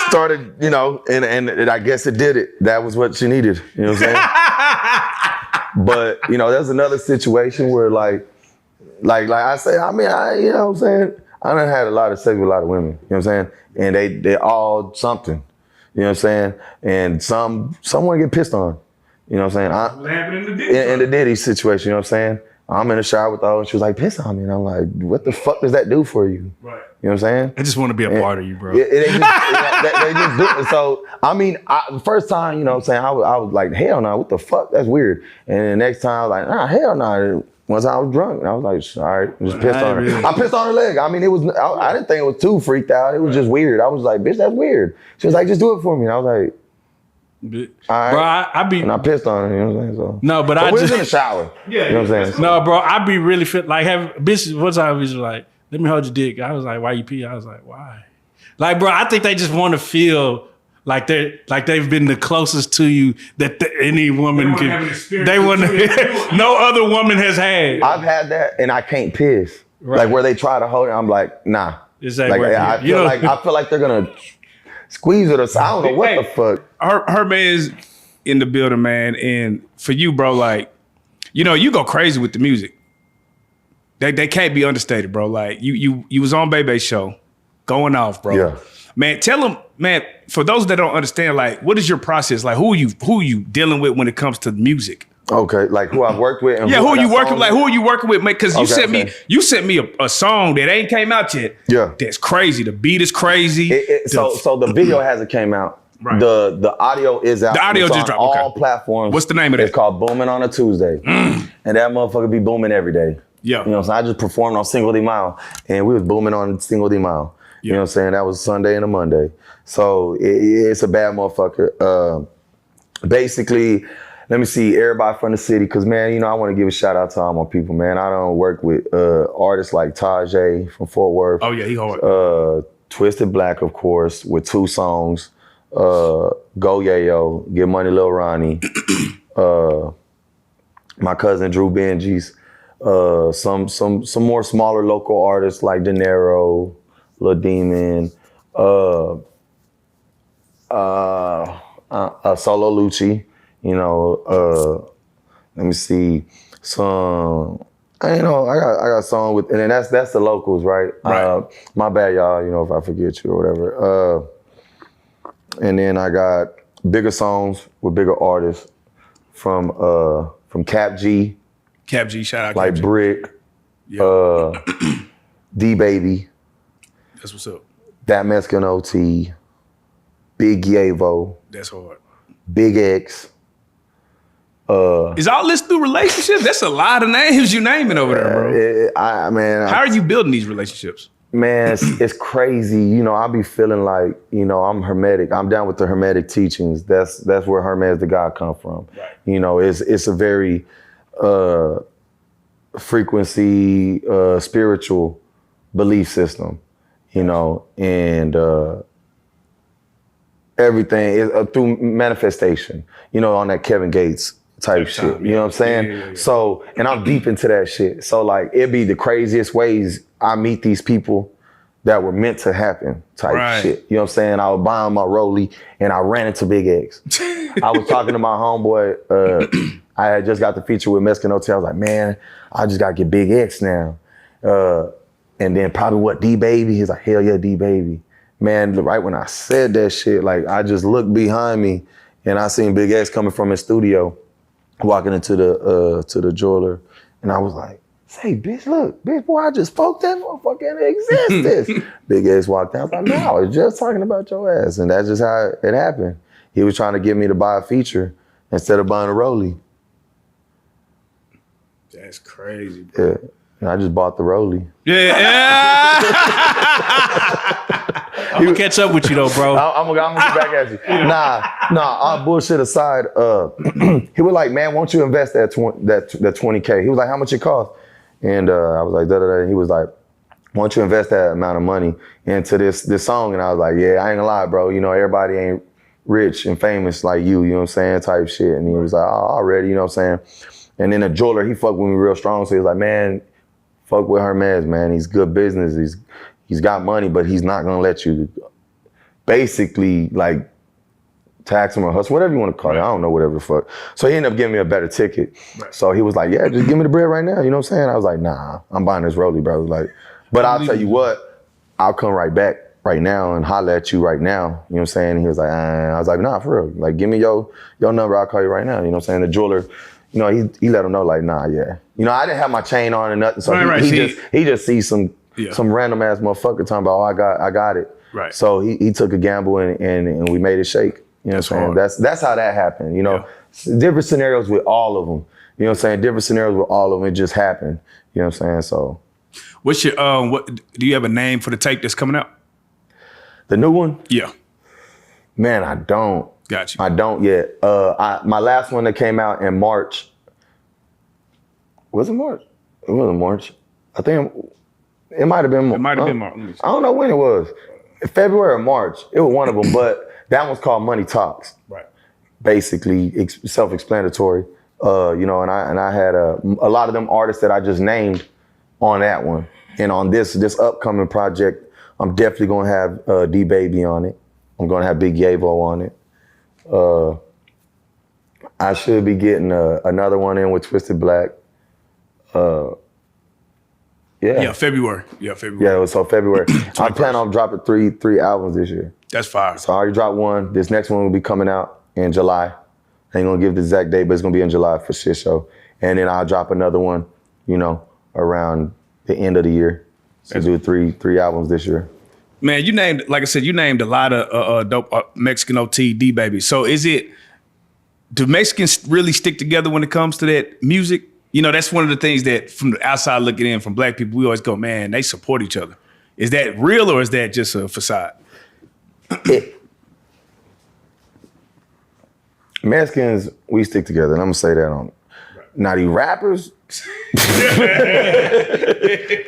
Started, you know, and I guess it did it. That was what she needed. You know what I'm saying? But, you know, there's another situation where like I say, I mean, you know what I'm saying? I done had a lot of sex with a lot of women, you know what I'm saying? And they all something. You know what I'm saying? And someone get pissed on. You know what I'm saying? In the Diddy situation, you know what I'm saying? I'm in the shower with her and she was like, piss on me. And I'm like, what the fuck does that do for you? Right. You know what I'm saying? I just want to be a part of you, bro. They just do it. So, I mean, the first time, you know what I'm saying, I was like, hell no, what the fuck? That's weird. And the next time I was like, nah, hell no. Once I was drunk, and I was like, all right, just pissed on her. Really. I pissed on her leg. I mean, I didn't think it was too freaked out. It was just weird. I was like, bitch, that's weird. She was like, just do it for me. And I was like, all right. Bro, and I pissed on her, you know what I'm saying? So. No, but I was in the shower. Yeah. You know what I'm saying? No, bro, I be really fit. Like, bitches, one time was like, let me hold your dick. I was like, why you pee? I was like, why? Like, bro, I think they just want to feel like they've been the closest to you that any woman can. They want no other woman has had. I've had that, and I can't piss. Like where they try to hold it, I'm like, nah. Exactly. Like I feel like they're gonna squeeze it or I don't know what the fuck. Hermez in the building, man. And for you, bro, like, you know, you go crazy with the music. They can't be understated, bro. Like you was on Bebe's show, going off, bro. Yeah. Man, tell them, man, for those that don't understand, like, what is your process? Like, who are you dealing with when it comes to music? Okay, like who I've worked with. And who are you working with? Like, who are you working with? Because you sent me a song that ain't came out yet. Yeah. That's crazy. The beat is crazy. So the video hasn't came out. Right. The audio is out. The audio just dropped. All platforms. What's the name of it? It's called Booming on a Tuesday. And that motherfucker be booming every day. Yeah. You know what I'm saying? I just performed on Cinco de Mayo and we was booming on Cinco de Mayo. Yeah. You know what I'm saying? That was Sunday and a Monday. So it's a bad motherfucker. Basically, let me see, everybody from the city, because, man, you know, I want to give a shout out to all my people, man. I don't work with artists like Tajay from Fort Worth. Oh, yeah, he hard. Twisted Black, of course, with 2 songs. Go Yayo, Get Money Lil Ronnie. My cousin Drew Benji's. Some more smaller local artists like De Niro, Lil Demon, Solo Lucci. You know, let me see some. I got a song with, and then that's the locals, right? Right. My bad, y'all. You know, if I forget you or whatever. And then I got bigger songs with bigger artists from Cap G. Cap G, shout out. Like Cap G. Brick, D Baby. That's what's up. That Mexican OT, Big Yavo. That's hard. Big X. Is all this through relationships? That's a lot of names you naming over there, bro. How are you building these relationships? Man, it's crazy. You know, I be feeling like, you know, I'm hermetic. I'm down with the hermetic teachings. That's where Hermez TheGod come from. Right. You know, it's a very frequency, spiritual belief system, you know, and everything is through manifestation, you know, on that Kevin Gates type shit. You know what I'm saying? Yeah. So, and I'm deep into that shit. So like, it'd be the craziest ways I meet these people that were meant to happen type shit. You know what I'm saying? I was buying my Rollie and I ran into Big X. I was talking to my homeboy. I had just got the feature with Mexican Hotel. I was like, man, I just gotta get Big X now. And then probably what, D Baby? He's like, hell yeah, D Baby. Man, right when I said that shit, like I just looked behind me and I seen Big X coming from his studio, walking into the jeweler, and I was like, say, bitch, look, bitch, boy, I just spoke that motherfucker into existence. Big X walked out. I was like, no, I was just talking about your ass. And that's just how it happened. He was trying to get me to buy a feature instead of buying a Rollie. That's crazy, bro. Yeah. And I just bought the Rollie. Yeah. I'm gonna catch up with you though, bro. I'm gonna get back at you. Nah, all bullshit aside, he was like, man, won't you invest that 20K? He was like, how much it cost? And I was like, da-da-da. He was like, why don't you invest that amount of money into this song? And I was like, yeah, I ain't gonna lie, bro. You know, everybody ain't rich and famous like you know what I'm saying, type shit. And he was like, oh, already, you know what I'm saying? And then the jeweler, he fucked with me real strong. So he was like, man, fuck with Hermez, man. He's good business. He's got money, but he's not gonna let you basically like tax him or hustle, whatever you want to call it. I don't know, whatever the fuck. So he ended up giving me a better ticket. Right. So he was like, yeah, just give me the bread right now. You know what I'm saying? I was like, nah, I'm buying this Rollie, bro. Like, but I'll tell you what, I'll come right back right now and holler at you right now. You know what I'm saying? And he was like, I was like, nah, for real. Like, give me your number, I'll call you right now. You know what I'm saying? The jeweler, you know, he let him know, like, nah, yeah. You know, I didn't have my chain on or nothing. So he just sees some random ass motherfucker talking about, oh, I got it. Right. So he took a gamble and we made it shake. You know what I'm saying? That's how that happened. You know, different scenarios with all of them. You know what I'm saying? Different scenarios with all of them. It just happened. You know what I'm saying? So, what's your what? Do you have a name for the tape that's coming out? The new one? Yeah. Man, I don't. Got you. I don't yet. My last one that came out in March. Was it March? It wasn't March. I think it might have been March. It might have been March. I don't know when it was. February or March. It was one of them, but that one's called Money Talks. Right. Basically, self-explanatory. You know, and I had a lot of them artists that I just named on that one. And on this upcoming project, I'm definitely gonna have D-Baby on it. I'm gonna have Big Yavo on it. I should be getting another one in with Twisted Black. Yeah, February. Yeah, so February. I plan on dropping three albums this year. That's fire. So I already dropped one. This next one will be coming out in July. I ain't gonna give the exact date, but it's gonna be in July for shit show. And then I'll drop another one, around the end of the year. So do three albums this year. Man, you named a lot of dope Mexican OT D-Baby. So do Mexicans really stick together when it comes to that music? That's one of the things that from the outside looking in, from black people, we always go, man, they support each other. Is that real or is that just a facade? Mexicans, we stick together, and I'm gonna say that on it. Right. Now these rappers,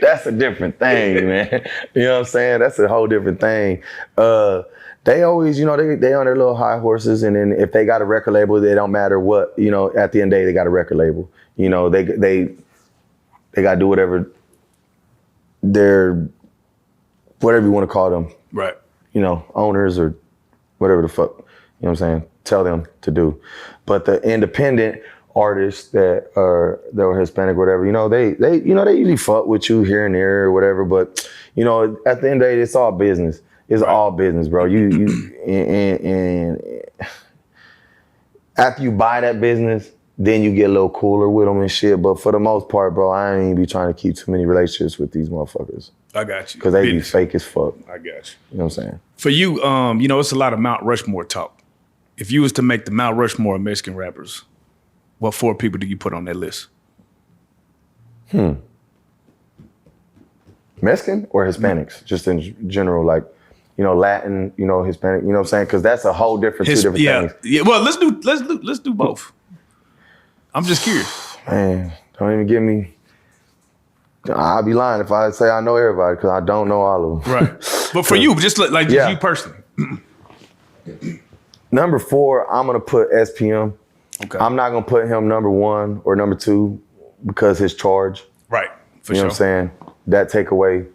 that's a different thing, man. You know what I'm saying? That's a whole different thing. They always, they on their little high horses, and then if they got a record label, it don't matter what, at the end of the day, they got a record label. They gotta do whatever whatever you want to call them. Right. Owners or whatever the fuck, what I'm saying? Tell them to do. But the independent artists that are Hispanic, whatever, they usually fuck with you here and there or whatever. But at the end of the day, it's all business. It's all business, bro. And after you buy that business, then you get a little cooler with them and shit. But for the most part, bro, I ain't be trying to keep too many relationships with these motherfuckers. I got you. Because they be fake as fuck. I got you. You know what I'm saying? For you, it's a lot of Mount Rushmore talk. If you was to make the Mount Rushmore of Mexican rappers, what 4 people do you put on that list? Mexican or Hispanics? Just in general, like, Latin, Hispanic, you know what I'm saying? Because that's a whole different two different things. Yeah, well, let's do both. I'm just curious. Man, don't even give me. I'll be lying if I say I know everybody, because I don't know all of them. Right. But for you, just like you personally. Number 4, I'm gonna put SPM. Okay. I'm not gonna put him number 1 or number 2 because his charge. Right. For you know what I'm saying? That take away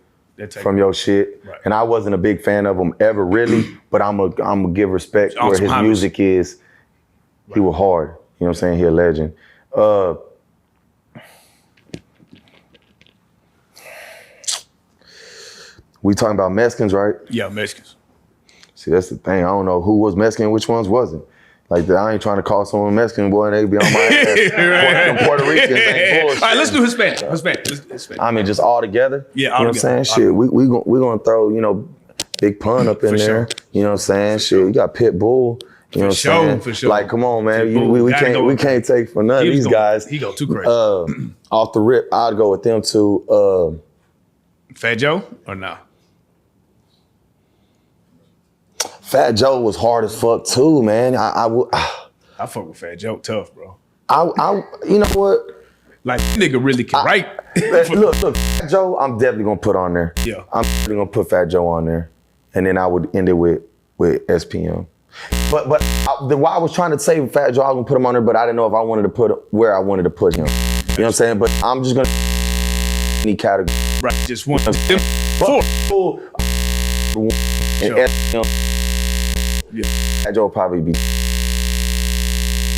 from your shit. Right. And I wasn't a big fan of him ever really, but I'm gonna give respect where his music is. Right. He was hard. You know what I'm saying? He a legend. We talking about Mexicans, right? Yeah, Mexicans. See, that's the thing. I don't know who was Mexican, which ones wasn't. Like, I ain't trying to call someone Mexican, boy, and they be on my ass. Right. Puerto Ricans ain't bullshit. All right, let's do Hispanic. I mean, just all together. Yeah, all together. You know what I'm saying? Shit, we gonna throw, Big Pun up in there. Sure. You know what I'm saying? Shit, you got Pitbull. You know what I'm saying? For sure. Like, come on, man. We can't take for none of these guys. He go too crazy. Off the rip, I'd go with them too. Fat Joe or no? Fat Joe was hard as fuck too, man. I fuck with Fat Joe tough, bro. You know what? Like, nigga really can write. Look, Fat Joe, I'm definitely gonna put on there. Yeah. I'm definitely gonna put Fat Joe on there. And then I would end it with SPM. But why I was trying to say Fat Joe, I was gonna put him on there, but I didn't know if I wanted to put where I wanted to put him. You know what I'm saying? But I'm just gonna any category. Right, just one of them 4. And SPM. Yeah. Fat Joe probably be maybe.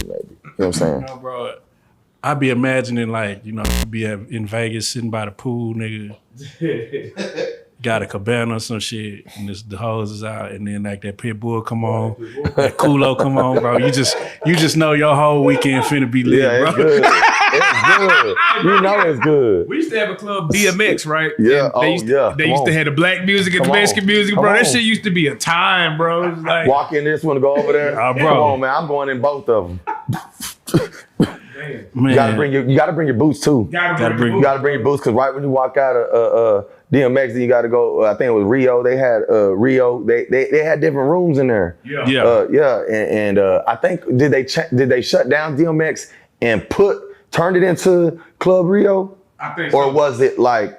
You know what I'm saying? No, bro. I be imagining like, you be in Vegas sitting by the pool, nigga. Got a cabana or some shit, and the hose is out, and then like that Pitbull come on, that Kulo come on, bro. You just know your whole weekend finna be lit, bro. It's good. It's good. You know it's good. We used to have a club, DMX, right? Yeah. They used to have the black music and the Mexican music, bro. That shit used to be a time, bro. It was like, walk in this one to go over there. Bro. Come on, man. I'm going in both of them. Man. You gotta bring your boots too. You gotta bring your boots, because right when you walk out of DMX, then you gotta go. I think it was Rio. They had Rio. They had different rooms in there. Yeah. And I think did they shut down DMX and turned it into Club Rio? I think so. Or was it like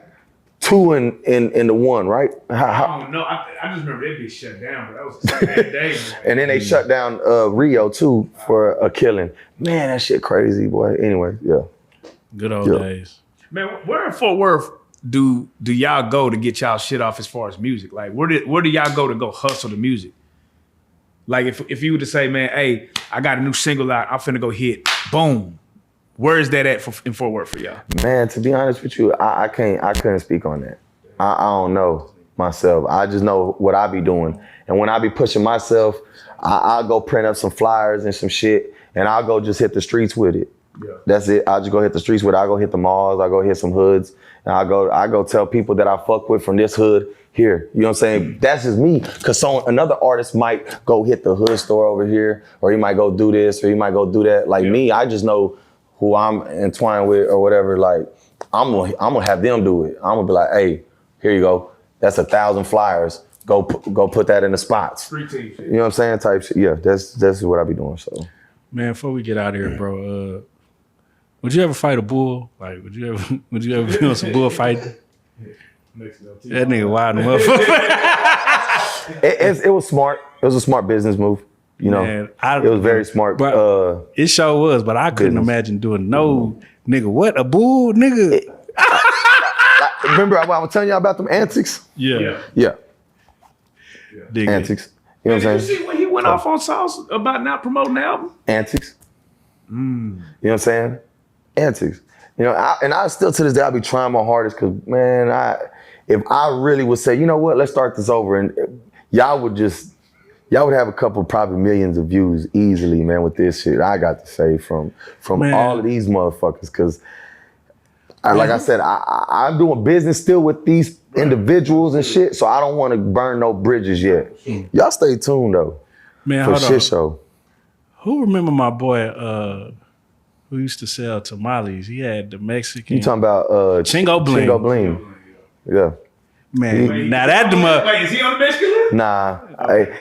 2 in the 1, right? I don't know. I just remember it being shut down, but that was a bad day. And then they shut down Rio too for a killing. Man, that shit crazy, boy. Anyway, yeah. Good old days. Man, where in Fort Worth do y'all go to get y'all shit off as far as music? Like where do y'all go hustle the music? Like if you were to say, man, hey, I got a new single out, I'm finna go hit, boom. Where is that at in Fort Worth for y'all? Man, to be honest with you, I couldn't speak on that. I don't know myself. I just know what I be doing. And when I be pushing myself, I'll go print up some flyers and some shit, and I'll go just hit the streets with it. Yeah. That's it. I'll just go hit the streets with it. I'll go hit the malls. I'll go hit some hoods. And I go tell people that I fuck with from this hood here. You know what I'm saying? That's just me. Cause another artist might go hit the hood store over here, or he might go do this, or he might go do that. Like me, I just know who I'm entwined with or whatever. Like I'm gonna have them do it. I'm gonna be like, hey, here you go. That's 1,000 flyers. Go put that in the spots. Street team. You know what I'm saying? Type shit. Yeah, that's what I be doing. So, man, before we get out of here, bro, would you ever fight a bull? Like, would you ever be on some bullfighting? That nigga wild motherfucker. It was smart. It was a smart business move. You know, man, it was very smart. It sure was, but I couldn't imagine doing nigga. What, a bull, nigga? Remember I was telling y'all about them antics? Yeah. Antics. You know what I'm saying? Did you see when he went off on Sauce about not promoting the album? Antics. You know what I'm saying? Antics. You know, I still to this day, I'll be trying my hardest because, man, if I really would say, you know what, let's start this over, and y'all would have a couple probably millions of views easily, man, with this shit. I got to say from all of these motherfuckers, because like I said, I'm doing business still with these individuals and shit, so I don't want to burn no bridges yet. Y'all stay tuned though, man. For shit show. Who remember my boy who used to sell tamales? He had the Mexican. You talking about Chingo Bling? Chingo Bling. Yeah. Man, now that Wait, is he on the Mexican list? Nah,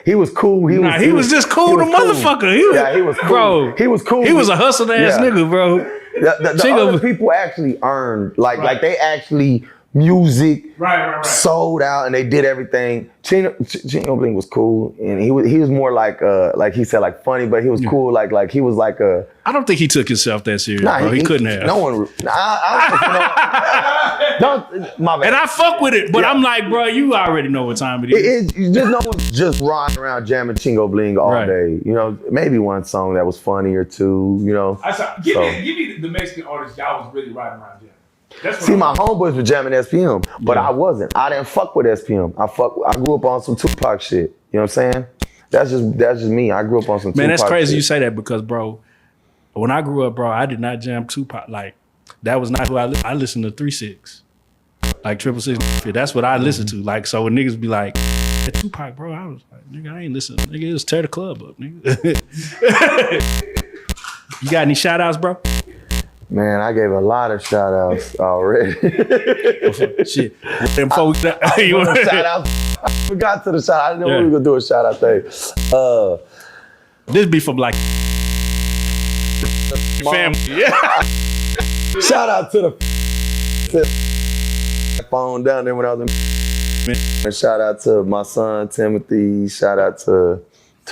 he was cool. He was just cool, the motherfucker. He was cool. Bro, he was cool. He was a hustle ass nigga, bro. The other people actually earned, like they actually music sold out, and they did everything. Chingo Bling was cool, and he was more like he said, like funny, but he was cool. Like he was like a. I don't think he took himself that serious. Nah, bro. He couldn't have. No one. Don't. My bad. And I fuck with it, but I'm like, bro, you already know what time it is. You just know it's just riding around jamming Chingo Bling all day. You know, maybe one song that was funny or two. You know. Give me the Mexican artist y'all was really riding around jamming. See, my homeboys were jamming SPM, but I wasn't. I didn't fuck with SPM. I grew up on some Tupac shit. You know what I'm saying? That's just me. I grew up on some Tupac shit. Man, that's crazy you say that because, bro, when I grew up, bro, I did not jam Tupac. Like, that was not who I listened to 3-6. Like 666. That's what I listened to. Like, so when niggas be like, that Tupac, bro, I was like, nigga, I ain't listening. Nigga, just tear the club up, nigga. You got any shout outs, bro? Man, I gave a lot of shout outs already. Shit. Before we shout outs. I forgot to the shout out. I didn't know we were gonna do a shout out thing. This be from like family. Yeah. Shout out to the phone down there when I was in. Shout out to my son Timothy. Shout out to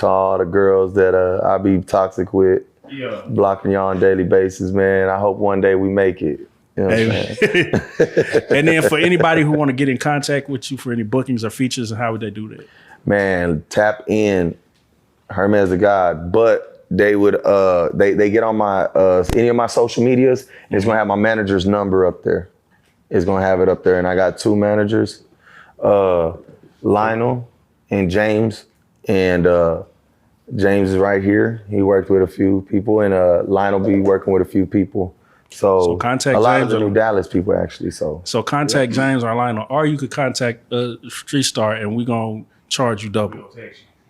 all the girls that I be toxic with. Yeah. Blocking y'all on a daily basis, man. I hope one day we make it. You know what I'm saying? And then for anybody who want to get in contact with you for any bookings or features, how would they do that? Man, tap in Hermez TheGod, but they would they get on my any of my social medias, and it's gonna have my manager's number up there. It's gonna have it up there, and I got 2 managers, Lionel and James, and James is right here. He worked with a few people, and Lionel be working with a few people. So contact a lot James of the New Dallas people actually. So contact James or Lionel, or you could contact Street Star, and we gonna charge you double.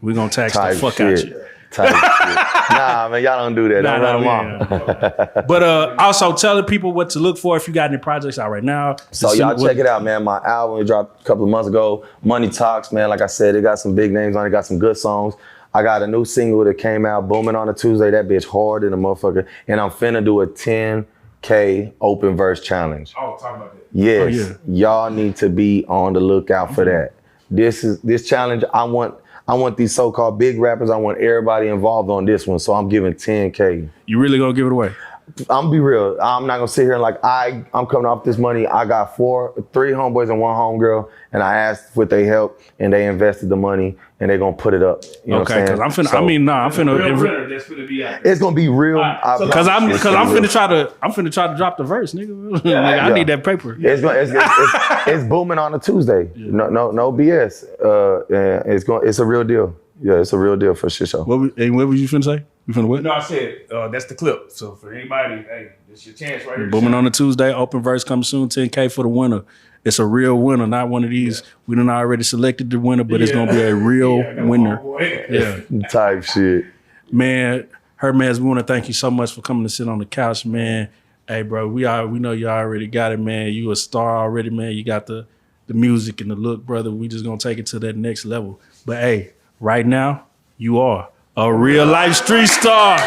We gonna tax the fuck out you. Nah, man, y'all don't do that. Don't run them off. But also telling people what to look for if you got any projects out right now. So y'all check it out, man. My album dropped a couple of months ago. Money Talks, man. Like I said, it got some big names on it. Got some good songs. I got a new single that came out booming on a Tuesday. That bitch hard in a motherfucker. And I'm finna do a 10K open verse challenge. Oh, talk about that. Yes, y'all need to be on the lookout for that. This challenge. I want these so-called big rappers. I want everybody involved on this one. So I'm giving 10K. You really gonna give it away? I'm gonna be real. I'm not gonna sit here and like I'm coming off this money. I got 3 homeboys and 1 homegirl, and I asked for their help, and they invested the money, and they're gonna put it up. You know what I'm saying? Because I'm finna. It's gonna be real. Because I'm finna try to drop the verse, nigga. Nigga, I need that paper. It's booming on a Tuesday. No BS. It's a real deal. Yeah, it's a real deal for shit show. What was you finna say? You finna what? No, I said that's the clip. So for anybody, hey, it's your chance right here. Booming on a Tuesday. Open verse coming soon. 10K for the winner. It's a real winner, not one of these. We done already selected the winner, but it's gonna be a real winner. Type shit. Man, Hermez, we want to thank you so much for coming to sit on the couch, man. Hey, bro, we know you already got it, man. You a star already, man. You got the music and the look, brother. We just gonna take it to that next level. But hey, right now, you are a real life street star.